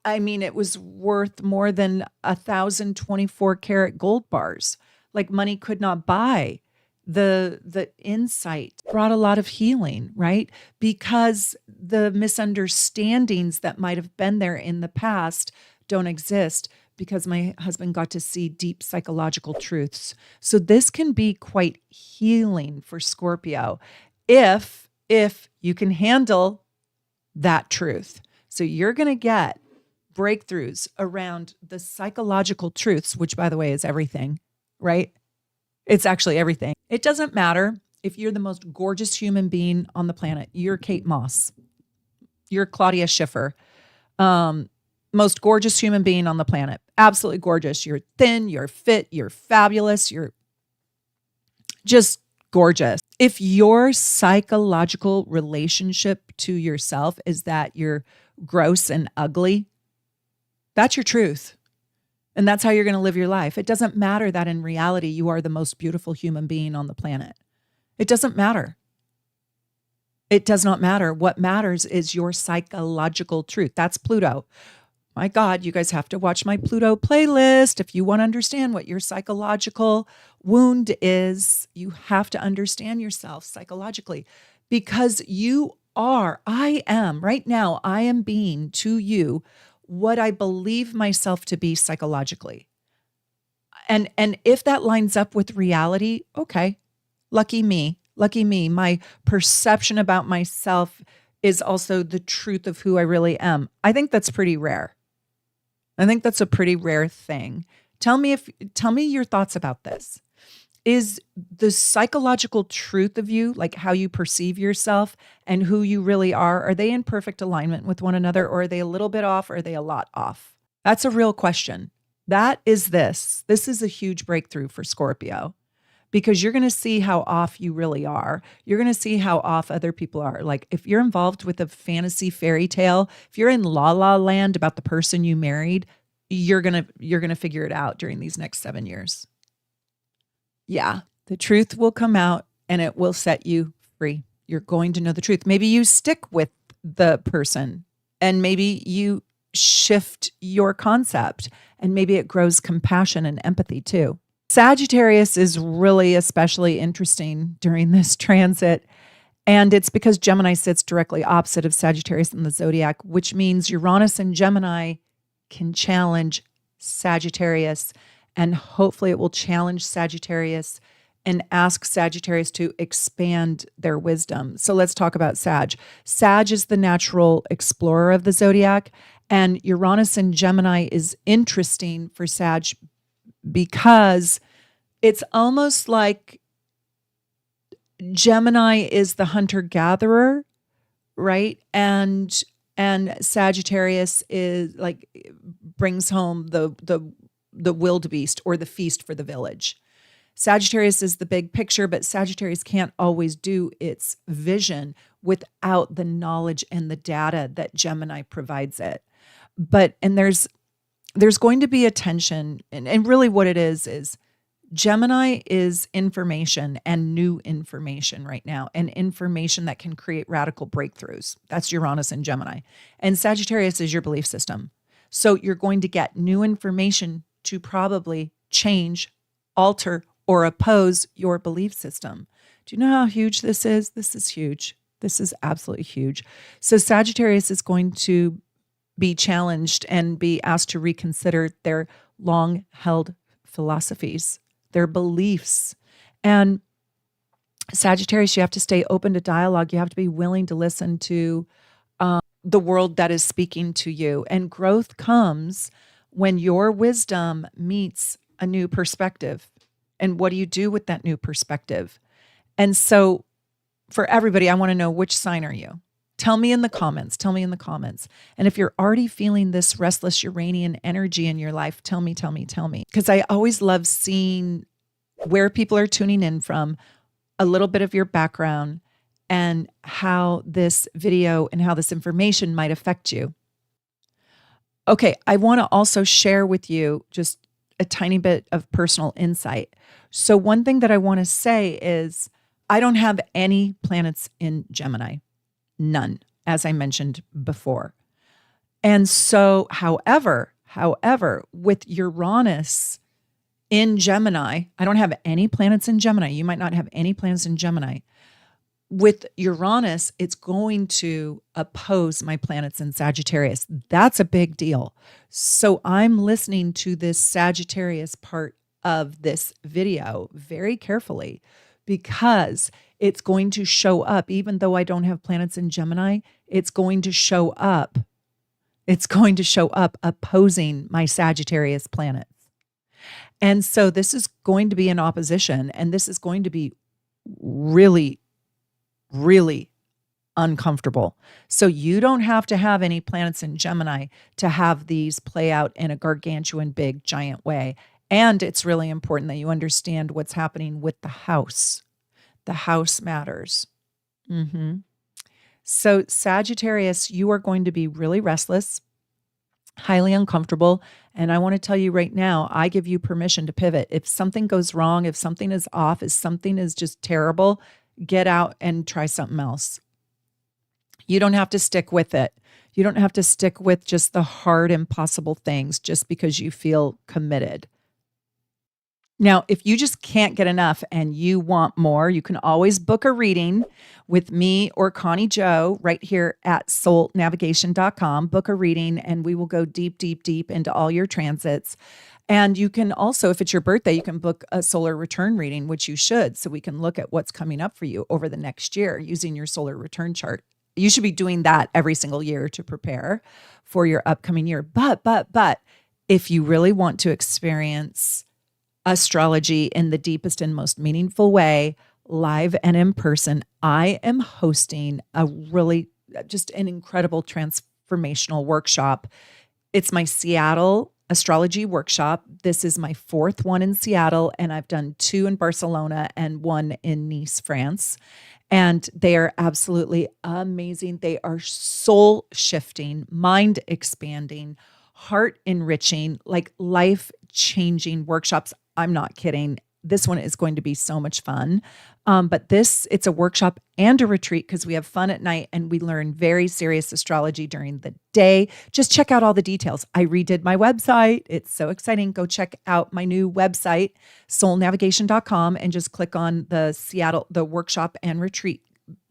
it was worth more than 1,024 karat gold bars. Like, money could not buy The insight brought a lot of healing, right? Because the misunderstandings that might have been there in the past don't exist, because my husband got to see deep psychological truths. So this can be quite healing for Scorpio if you can handle that truth. So you're going to get breakthroughs around the psychological truths, which, by the way, is everything, right? It's actually everything. It doesn't matter if you're the most gorgeous human being on the planet. You're Kate Moss. You're Claudia Schiffer. Most gorgeous human being on the planet. Absolutely gorgeous. You're thin, you're fit, you're fabulous, you're just gorgeous. If your psychological relationship to yourself is that you're gross and ugly, that's your truth. And that's how you're going to live your life. It doesn't matter that in reality you are the most beautiful human being on the planet. It doesn't matter. It does not matter. What matters is your psychological truth. That's Pluto. My God, you guys have to watch my Pluto playlist. If you want to understand what your psychological wound is, you have to understand yourself psychologically, because I am being to you what I believe myself to be psychologically. And if that lines up with reality, okay, lucky me. My perception about myself is also the truth of who I really am. I think that's pretty rare. I think that's a pretty rare thing. Tell me your thoughts about this. Is the psychological truth of you, like how you perceive yourself and who you really are they in perfect alignment with one another, or are they a little bit off, or are they a lot off? That's a real question. This is a huge breakthrough for Scorpio, because you're going to see how off you really are. You're going to see how off other people are. Like if you're involved with a fantasy fairy tale, if you're in la la land about the person you married, you're going to figure it out during these next 7 years. Yeah, the truth will come out and it will set you free. You're going to know the truth. Maybe you stick with the person, and maybe you shift your concept, and maybe it grows compassion and empathy too. Sagittarius is really especially interesting during this transit. And it's because Gemini sits directly opposite of Sagittarius in the zodiac, which means Uranus and Gemini can challenge Sagittarius. And hopefully it will challenge Sagittarius and ask Sagittarius to expand their wisdom. So let's talk about Sag. Sag is the natural explorer of the zodiac. And Uranus and Gemini is interesting for Sag because it's almost like Gemini is the hunter-gatherer, right? And Sagittarius is like brings home the wildebeest or the feast for the village. Sagittarius is the big picture, but Sagittarius can't always do its vision without the knowledge and the data that Gemini provides it. And there's going to be a tension, and really what it is Gemini is information and new information right now, and information that can create radical breakthroughs. That's Uranus and Gemini. And Sagittarius is your belief system. So you're going to get new information to probably change, alter, or oppose your belief system. Do you know how huge this is? This is huge. This is absolutely huge. So Sagittarius is going to be challenged and be asked to reconsider their long-held philosophies, their beliefs. And Sagittarius, you have to stay open to dialogue. You have to be willing to listen to the world that is speaking to you. And growth comes when your wisdom meets a new perspective. And what do you do with that new perspective? And so for everybody, I want to know, which sign are you? Tell me in the comments. And if you're already feeling this restless Uranian energy in your life, tell me. Because I always love seeing where people are tuning in from, a little bit of your background, and how this video and how this information might affect you. Okay, I want to also share with you just a tiny bit of personal insight. So one thing that I want to say is I don't have any planets in Gemini. None, as I mentioned before. And so, however, with Uranus in Gemini, I don't have any planets in Gemini. You might not have any planets in Gemini. With Uranus, it's going to oppose my planets in Sagittarius. That's a big deal. So I'm listening to this Sagittarius part of this video very carefully because it's going to show up, even though I don't have planets in Gemini, it's going to show up. It's going to show up opposing my Sagittarius planets. And so this is going to be an opposition, and this is going to be really, really uncomfortable. So you don't have to have any planets in Gemini to have these play out in a gargantuan, big, giant way. And it's really important that you understand what's happening with the house. The house matters. So Sagittarius, you are going to be really restless, highly uncomfortable. And I want to tell you right now, I give you permission to pivot. If something goes wrong, if something is off, if something is just terrible, get out and try something else. You don't have to stick with it. You don't have to stick with just the hard, impossible things just because you feel committed. Now, if you just can't get enough and you want more, you can always book a reading with me or Connie Joe right here at soulnavigation.com. Book a reading and we will go deep, deep, deep into all your transits. And you can also, if it's your birthday, you can book a solar return reading, which you should, so we can look at what's coming up for you over the next year using your solar return chart. You should be doing that every single year to prepare for your upcoming year. But if you really want to experience astrology in the deepest and most meaningful way, live and in person, I am hosting a really just an incredible transformational workshop. It's my Seattle astrology workshop. This is my fourth one in Seattle, and I've done 2 in Barcelona and 1 in Nice, France. And they are absolutely amazing. They are soul shifting, mind expanding, heart enriching, like life changing workshops. I'm not kidding. This one is going to be so much fun. But it's a workshop and a retreat because we have fun at night and we learn very serious astrology during the day. Just check out all the details. I redid my website. It's so exciting. Go check out my new website, soulnavigation.com, and just click on the workshop and retreat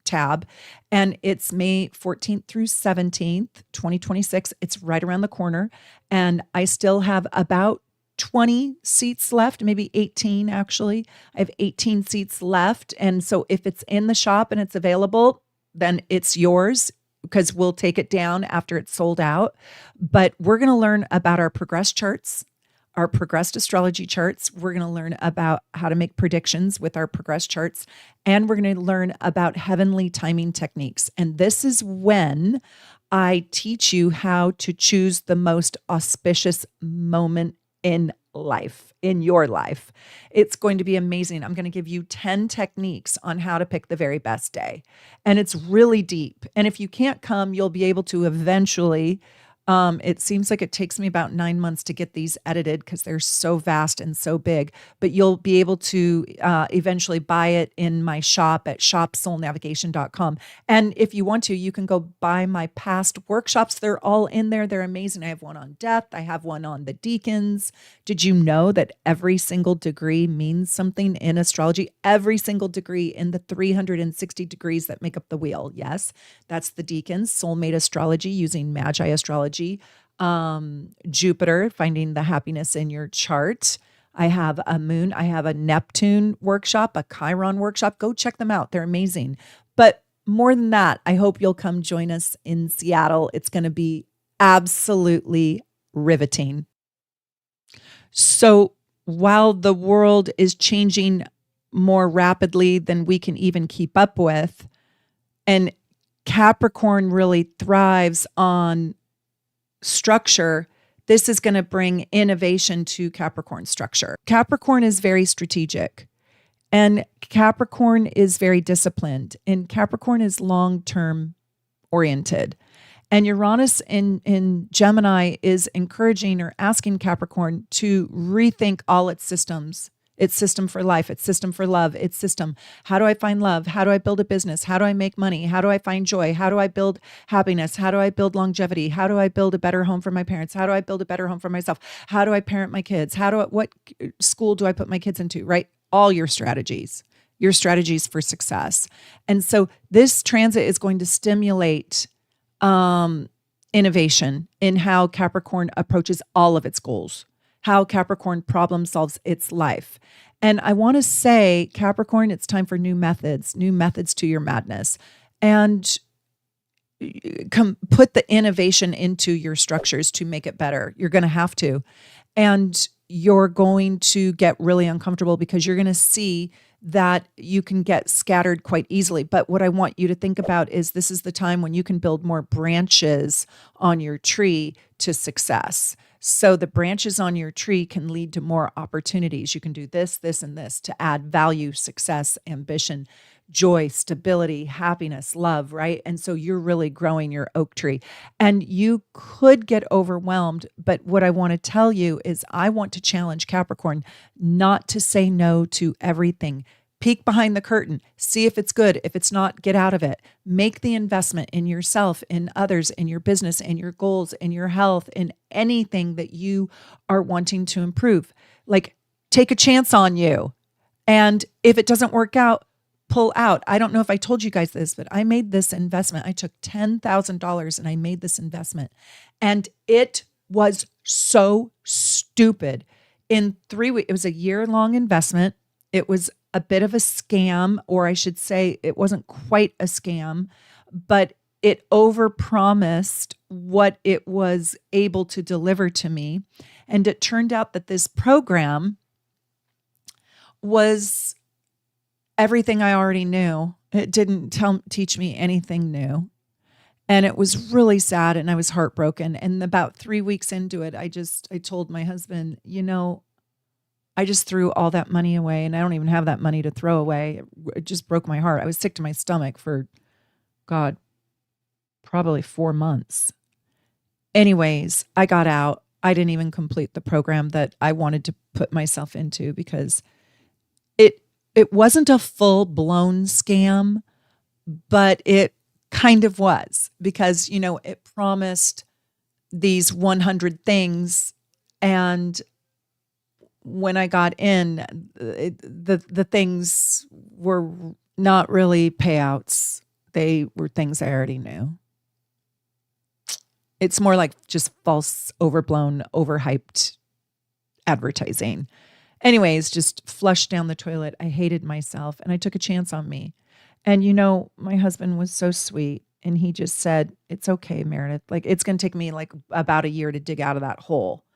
tab. And it's May 14th through 17th, 2026. It's right around the corner. And I still have about 20 seats left, maybe 18 actually. I have 18 seats left. And so if it's in the shop and it's available, then it's yours because we'll take it down after it's sold out. But we're going to learn about our progress charts, our progressed astrology charts. We're going to learn about how to make predictions with our progress charts. And we're going to learn about heavenly timing techniques. And this is when I teach you how to choose the most auspicious moment in life, in your life. It's going to be amazing. I'm going to give you 10 techniques on how to pick the very best day. And it's really deep. And if you can't come, you'll be able to eventually. It seems like it takes me about 9 months to get these edited because they're so vast and so big, but you'll be able to eventually buy it in my shop at shopsoulnavigation.com. And if you want to, you can go buy my past workshops. They're all in there. They're amazing. I have one on death. I have one on the deacons. Did you know that every single degree means something in astrology? Every single degree in the 360 degrees that make up the wheel. Yes, that's the deacons, soulmate astrology using Magi astrology. Jupiter, finding the happiness in your chart. I have a moon, I have a Neptune workshop, a Chiron workshop. Go check them out. They're amazing. But more than that, I hope you'll come join us in Seattle. It's going to be absolutely riveting. So while the world is changing more rapidly than we can even keep up with, and Capricorn really thrives on structure, this is going to bring innovation to Capricorn structure. Capricorn is very strategic and Capricorn is very disciplined and Capricorn is long-term oriented. And Uranus in Gemini is encouraging or asking Capricorn to rethink all its systems, It's system for life. It's system for love. It's system. How do I find love? How do I build a business? How do I make money? How do I find joy? How do I build happiness? How do I build longevity? How do I build a better home for my parents? How do I build a better home for myself? How do I parent my kids? What school do I put my kids into, right? All your strategies for success. And so this transit is going to stimulate innovation in how Capricorn approaches all of its goals, how Capricorn problem solves its life. And I want to say, Capricorn, it's time for new methods to your madness. And put the innovation into your structures to make it better. You're going to have to. And you're going to get really uncomfortable because you're going to see that you can get scattered quite easily. But what I want you to think about is this is the time when you can build more branches on your tree to success. So the branches on your tree can lead to more opportunities. You can do this, this, and this to add value, success, ambition, joy, stability, happiness, love, right? And so you're really growing your oak tree. And you could get overwhelmed, but what I want to tell you is I want to challenge Capricorn not to say no to everything. Peek behind the curtain, see if it's good. If it's not, get out of it. Make the investment in yourself, in others, in your business, in your goals, in your health, in anything that you are wanting to improve. Like, take a chance on you. And if it doesn't work out, pull out. I don't know if I told you guys this, but I made this investment. I took $10,000 and I made this investment. And it was so stupid. In 3 weeks, it was a year-long investment. It was a bit of a scam, or I should say it wasn't quite a scam, but it overpromised what it was able to deliver to me. And it turned out that this program was everything I already knew. It didn't teach me anything new. And it was really sad and I was heartbroken. And about 3 weeks into it, I told my husband, I just threw all that money away and I don't even have that money to throw away. It just broke my heart. I was sick to my stomach for, God, probably 4 months. Anyways, I got out. I didn't even complete the program that I wanted to put myself into because it wasn't a full-blown scam, but it kind of was because, it promised these 100 things. And when I got in, the things were not really payouts. They were things I already knew. It's more like just false, overblown, overhyped advertising. Anyways, just flushed down the toilet. I hated myself and I took a chance on me. And my husband was so sweet and he just said, "It's okay, Meredith. Like, it's going to take me like about a year to dig out of that hole."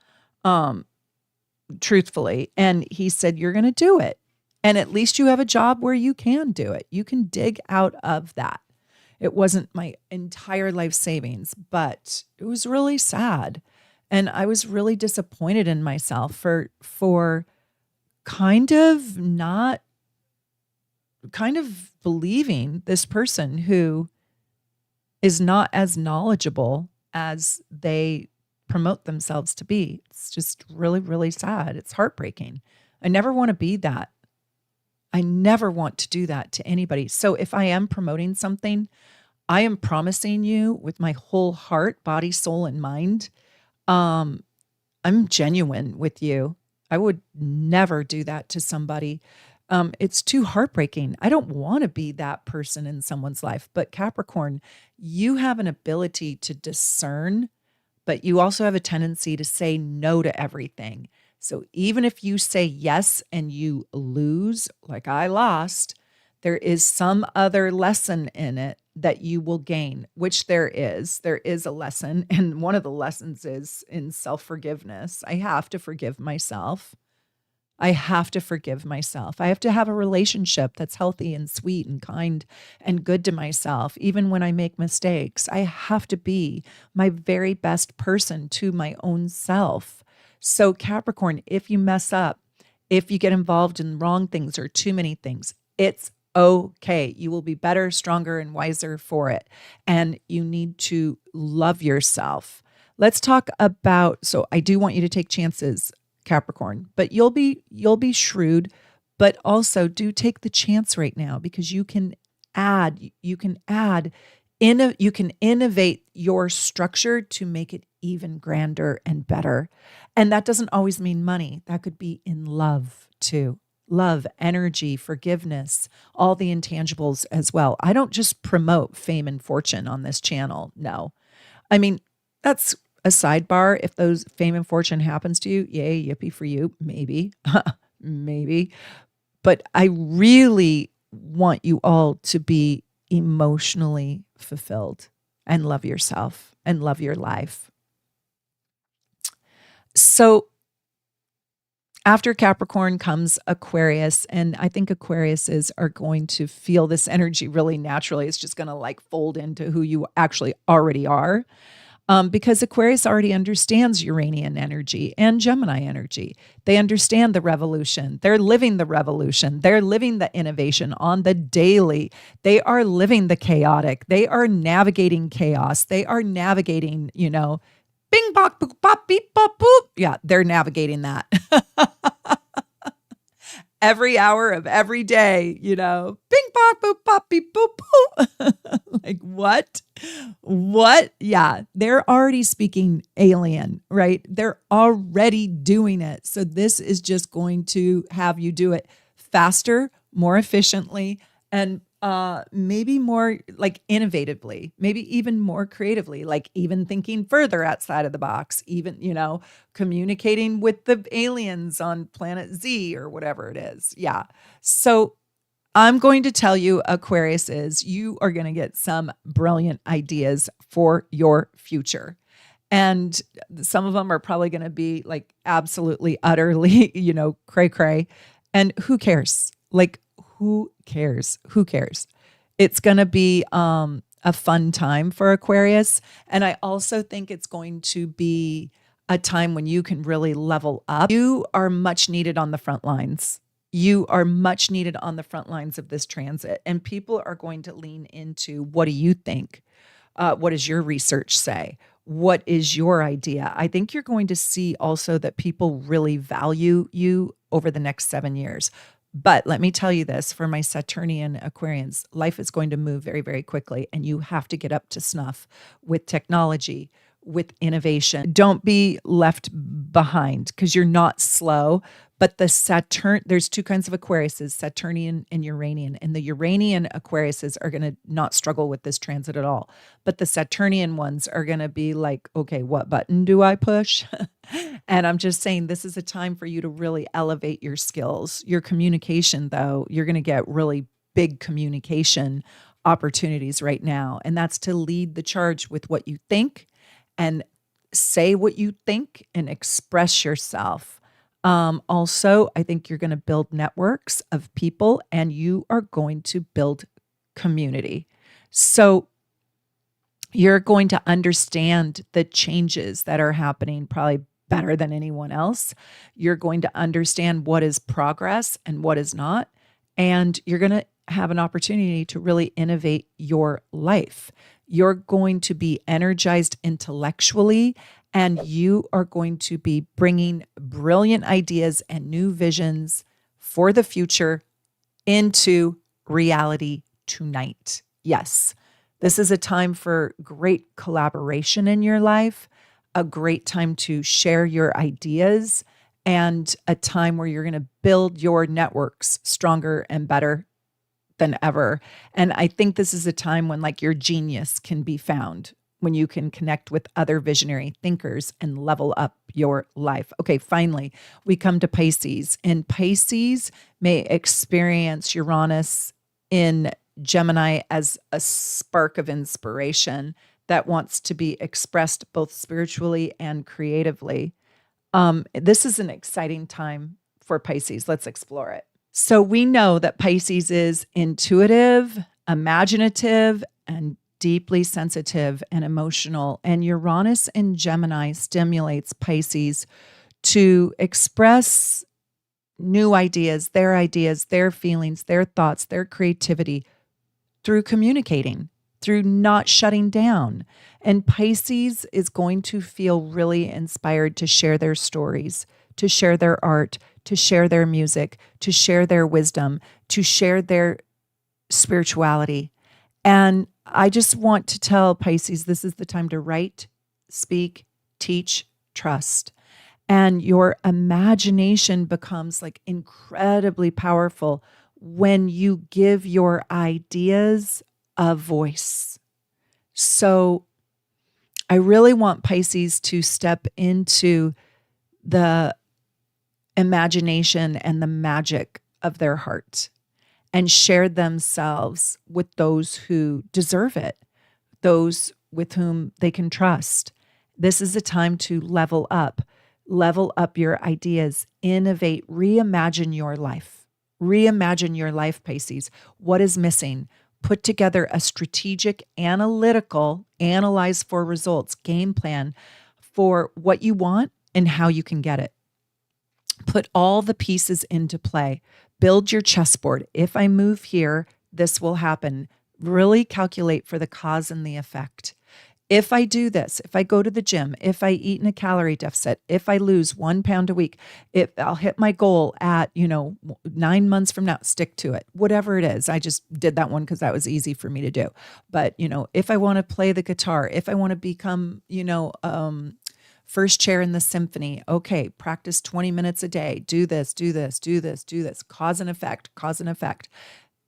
Truthfully. And he said, "You're going to do it. And at least you have a job where you can do it. You can dig out of that." It wasn't my entire life savings, but it was really sad. And I was really disappointed in myself for kind of believing this person who is not as knowledgeable as they promote themselves to be. It's just really, really sad. It's heartbreaking. I never want to be that. I never want to do that to anybody. So if I am promoting something, I am promising you with my whole heart, body, soul, and mind, I'm genuine with you. I would never do that to somebody. It's too heartbreaking. I don't want to be that person in someone's life. But Capricorn, you have an ability to discern, but you also have a tendency to say no to everything. So even if you say yes and you lose, like I lost, there is some other lesson in it that you will gain, which there is. There is a lesson. And one of the lessons is in self-forgiveness. I have to forgive myself. I have to forgive myself. I have to have a relationship that's healthy and sweet and kind and good to myself. Even when I make mistakes, I have to be my very best person to my own self. So Capricorn, if you mess up, if you get involved in wrong things or too many things, it's okay. You will be better, stronger, and wiser for it. And you need to love yourself. Let's talk about, so I do want you to take chances. Capricorn, but you'll be shrewd, but also do take the chance right now because you can innovate your structure to make it even grander and better. And that doesn't always mean money. That could be in love too. Love, energy, forgiveness, all the intangibles as well. I don't just promote fame and fortune on this channel. No. I mean, that's a sidebar. If those fame and fortune happens to you, yay, yippee for you. Maybe, maybe. But I really want you all to be emotionally fulfilled and love yourself and love your life. So after Capricorn comes Aquarius, and I think Aquariuses are going to feel this energy really naturally. It's just going to like fold into who you actually already are. Because Aquarius already understands Uranian energy and Gemini energy. They understand the revolution. They're living the revolution. They're living the innovation on the daily. They are living the chaotic. They are navigating chaos. They are navigating, bing, bop, boop, bop, beep, bop, boop. Yeah, they're navigating that. Every hour of every day, bing, bop, boop, bop, beep, boop, boop. Like what? What? Yeah, they're already speaking alien, right? They're already doing it. So this is just going to have you do it faster, more efficiently, and maybe more like innovatively, maybe even more creatively, like even thinking further outside of the box, even, communicating with the aliens on planet Z or whatever it is. Yeah. So I'm going to tell you, Aquarius, you are going to get some brilliant ideas for your future. And some of them are probably going to be like absolutely, utterly, cray cray. And who cares? Like, who cares? Who cares? It's going to be a fun time for Aquarius. And I also think it's going to be a time when you can really level up. You are much needed on the front lines. You are much needed on the front lines of this transit. And people are going to lean into, what do you think? What does your research say? What is your idea? I think you're going to see also that people really value you over the next 7 years. But let me tell you this, for my Saturnian Aquarians, life is going to move very, very quickly, and you have to get up to snuff with technology, with innovation. Don't be left behind because you're not slow. But there's two kinds of Aquariuses, Saturnian and Uranian. And the Uranian Aquariuses are going to not struggle with this transit at all. But the Saturnian ones are going to be like, okay, what button do I push? And I'm just saying, this is a time for you to really elevate your skills. Your communication, though, you're going to get really big communication opportunities right now. And that's to lead the charge with what you think and say what you think and express yourself. Also, I think you're going to build networks of people and you are going to build community. So you're going to understand the changes that are happening probably better than anyone else. You're going to understand what is progress and what is not. And you're going to have an opportunity to really innovate your life. You're going to be energized intellectually, and you are going to be bringing brilliant ideas and new visions for the future into reality tonight. Yes, this is a time for great collaboration in your life, a great time to share your ideas, and a time where you're going to build your networks stronger and better than ever. And I think this is a time when like your genius can be found, when you can connect with other visionary thinkers and level up your life. Okay, finally, we come to Pisces. And Pisces may experience Uranus in Gemini as a spark of inspiration that wants to be expressed both spiritually and creatively. This is an exciting time for Pisces. Let's explore it. So we know that Pisces is intuitive, imaginative, and deeply sensitive and emotional. And Uranus in Gemini stimulates Pisces to express new ideas, their feelings, their thoughts, their creativity through communicating, through not shutting down. And Pisces is going to feel really inspired to share their stories, to share their art, to share their music, to share their wisdom, to share their spirituality. And I just want to tell Pisces, this is the time to write, speak, teach, trust. And your imagination becomes like incredibly powerful when you give your ideas a voice. So I really want Pisces to step into the imagination and the magic of their heart and share themselves with those who deserve it, those with whom they can trust. This is a time to level up your ideas, innovate, reimagine your life. Reimagine your life, Pisces. What is missing? Put together a strategic, analytical, analyze for results, game plan for what you want and how you can get it. Put all the pieces into play. Build your chessboard. If I move here, this will happen. Really calculate for the cause and the effect. If I do this, if I go to the gym, if I eat in a calorie deficit, if I lose 1 pound a week, if I'll hit my goal at, 9 months from now, stick to it, whatever it is. I just did that one because that was easy for me to do. But, if I want to play the guitar, if I want to become, first chair in the symphony, okay, practice 20 minutes a day, do this, do this, do this, do this, cause and effect, cause and effect.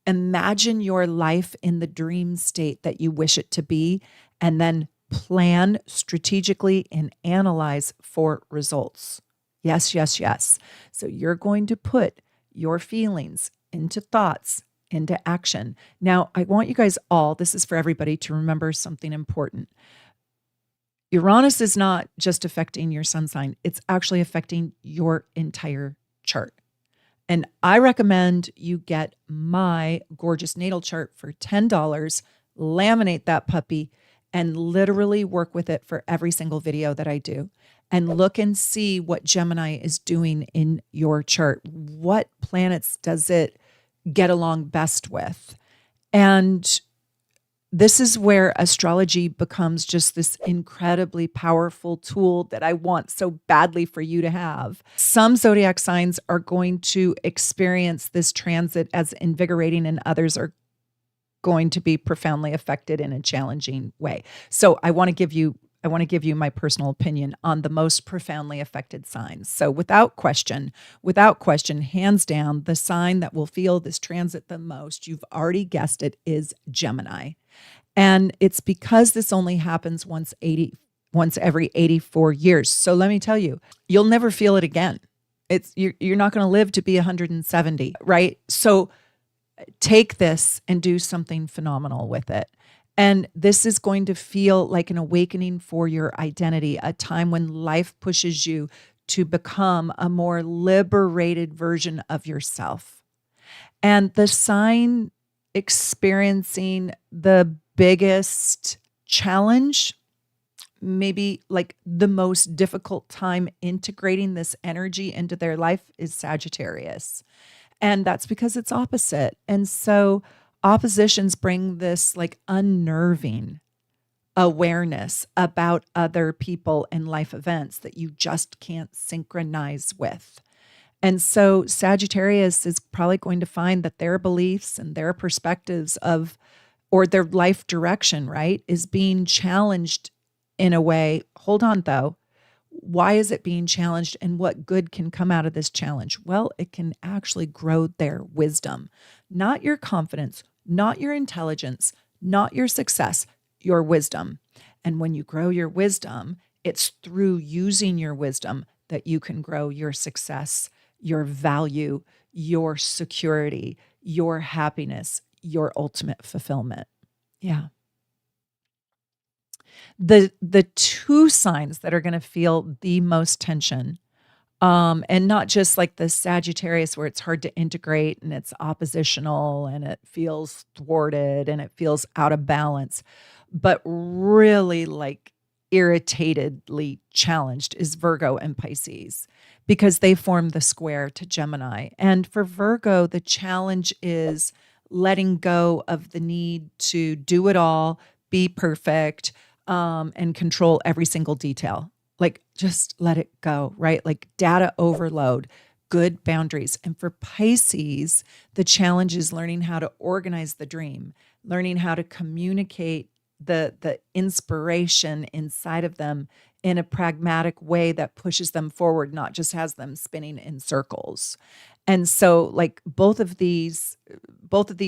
Imagine your life in the dream state that you wish it to be, and then plan strategically and analyze for results. Yes, yes, yes. So you're going to put your feelings into thoughts, into action. Now, I want you guys all, this is for everybody, to remember something important. Uranus is not just affecting your sun sign, it's actually affecting your entire chart. And I recommend you get my gorgeous natal chart for $10, laminate that puppy, and literally work with it for every single video that I do. And look and see what Gemini is doing in your chart. What planets does it get along best with? And this is where astrology becomes just this incredibly powerful tool that I want so badly for you to have. Some zodiac signs are going to experience this transit as invigorating, and others are going to be profoundly affected in a challenging way. So I want to give you my personal opinion on the most profoundly affected signs. So without question, hands down, the sign that will feel this transit the most, you've already guessed it, is Gemini. And it's because this only happens once every 84 years. So let me tell you, you'll never feel it again. You're not going to live to be 170, right? So take this and do something phenomenal with it. And this is going to feel like an awakening for your identity, a time when life pushes you to become a more liberated version of yourself. And the sign experiencing the biggest challenge, maybe like the most difficult time integrating this energy into their life, is Sagittarius. And that's because it's opposite. And so oppositions bring this like unnerving awareness about other people and life events that you just can't synchronize with. And so Sagittarius is probably going to find that their beliefs and their perspectives or their life direction, right, is being challenged in a way. Hold on though. Why is it being challenged, and what good can come out of this challenge? Well, it can actually grow their wisdom, not your confidence, not your intelligence, not your success, your wisdom. And when you grow your wisdom, it's through using your wisdom that you can grow your success, your value, your security, your happiness, your ultimate fulfillment. Yeah. The two signs that are going to feel the most tension, and not just like the Sagittarius where it's hard to integrate and it's oppositional and it feels thwarted and it feels out of balance, but really like irritatedly challenged, is Virgo and Pisces, because they form the square to Gemini. And for Virgo, the challenge is letting go of the need to do it all, be perfect, and control every single detail. Like, just let it go, right? Like data overload, good boundaries. And for Pisces, the challenge is learning how to organize the dream, learning how to communicate the inspiration inside of them in a pragmatic way that pushes them forward, not just has them spinning in circles. And so like both of these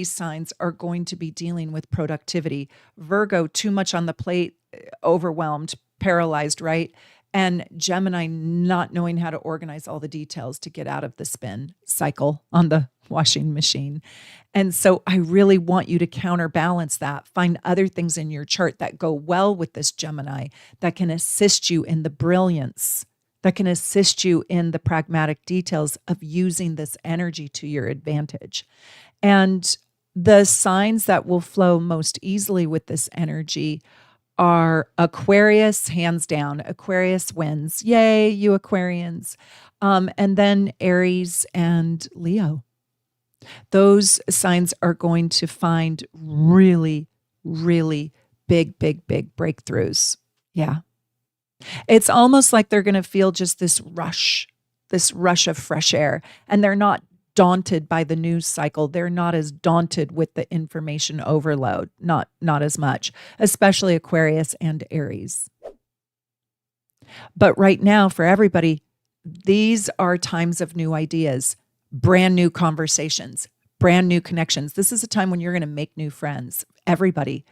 signs are going to be dealing with productivity. Virgo, too much on the plate, overwhelmed, paralyzed, right? And Gemini, not knowing how to organize all the details to get out of the spin cycle on the washing machine. And so I really want you to counterbalance that. Find other things in your chart that go well with this Gemini, that can assist you in the brilliance, that can assist you in the pragmatic details of using this energy to your advantage. And the signs that will flow most easily with this energy are Aquarius, hands down. Aquarius wins. Yay, you Aquarians. And then Aries and Leo. Those signs are going to find really, really big, big, big breakthroughs. Yeah. It's almost like they're going to feel just this rush of fresh air, and they're not daunted by the news cycle. They're not as daunted with the information overload, not as much, especially Aquarius and Aries. But right now for everybody, these are times of new ideas, brand new conversations, brand new connections. This is a time when you're going to make new friends. Everybody.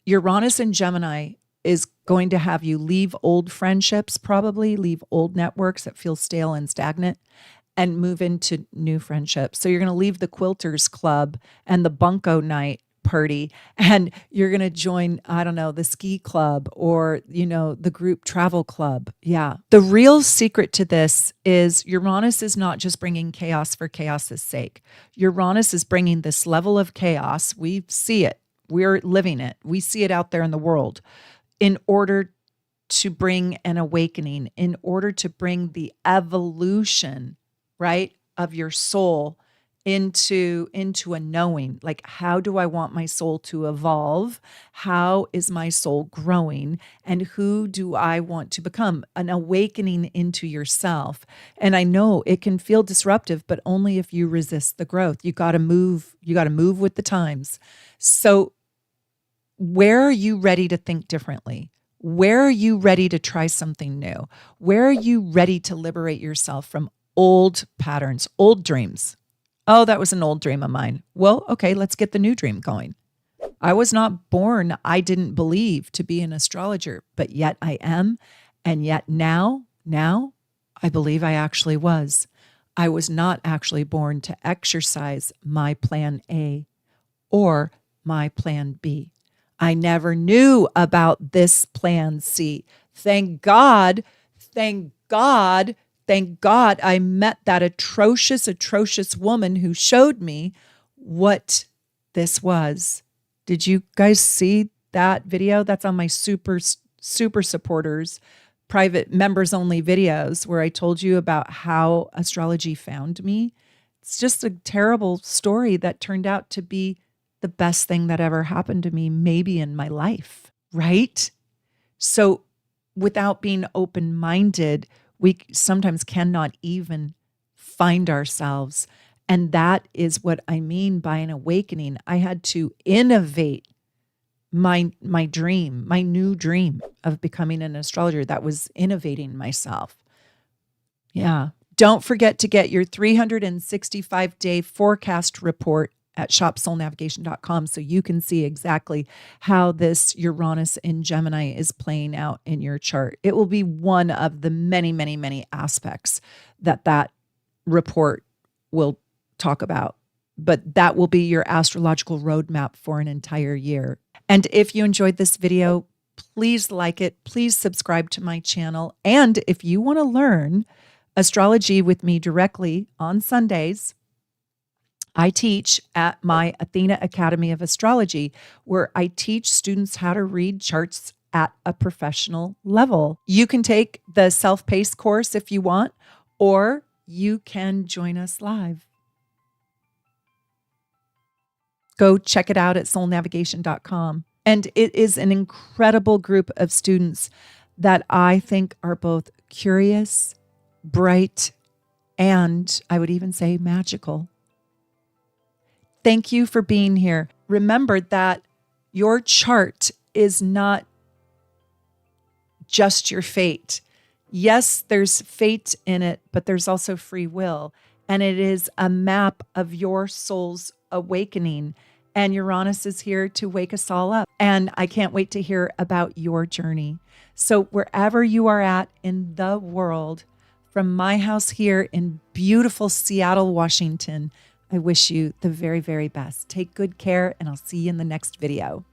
Uranus and Gemini is going to have you leave old friendships, probably leave old networks that feel stale and stagnant, and move into new friendships. So you're going to leave the quilters club and the bunko night party, and you're going to join, I don't know, the ski club or, the group travel club. Yeah. The real secret to this is Uranus is not just bringing chaos for chaos's sake. Uranus is bringing this level of chaos. We see it. We're living it. We see it out there in the world in order to bring an awakening, in order to bring the evolution, right, of your soul into a knowing. Like, how do I want my soul to evolve? How is my soul growing? And who do I want to become? An awakening into yourself. And I know it can feel disruptive, but only if you resist the growth. You got to move with the times. So where are you ready to think differently? Where are you ready to try something new? Where are you ready to liberate yourself from old patterns, old dreams? Oh, that was an old dream of mine. Well, okay, let's get the new dream going. I was not born, I didn't believe, to be an astrologer, but yet I am. And yet now, I believe I actually was. I was not actually born to exercise my plan A or my plan B. I never knew about this plan C. Thank God I met that atrocious woman who showed me what this was. Did you guys see that video? That's on my super supporters, private members only videos where I told you about how astrology found me. It's just a terrible story that turned out to be the best thing that ever happened to me, maybe in my life, right? So without being open-minded, we sometimes cannot even find ourselves. And that is what I mean by an awakening. I had to innovate my dream, my new dream of becoming an astrologer. That was innovating myself. Yeah. Don't forget to get your 365-day forecast report at shopsoulnavigation.com so you can see exactly how this Uranus in Gemini is playing out in your chart. It will be one of the many, many, many aspects that report will talk about. But that will be your astrological roadmap for an entire year. And if you enjoyed this video, please like it. Please subscribe to my channel. And if you want to learn astrology with me directly on Sundays, I teach at my Athena Academy of Astrology, where I teach students how to read charts at a professional level. You can take the self-paced course if you want, or you can join us live. Go check it out at soulnavigation.com. And it is an incredible group of students that I think are both curious, bright, and I would even say magical. Thank you for being here. Remember that your chart is not just your fate. Yes, there's fate in it, but there's also free will. And it is a map of your soul's awakening. And Uranus is here to wake us all up. And I can't wait to hear about your journey. So wherever you are at in the world, from my house here in beautiful Seattle, Washington, I wish you the very, very best. Take good care, and I'll see you in the next video.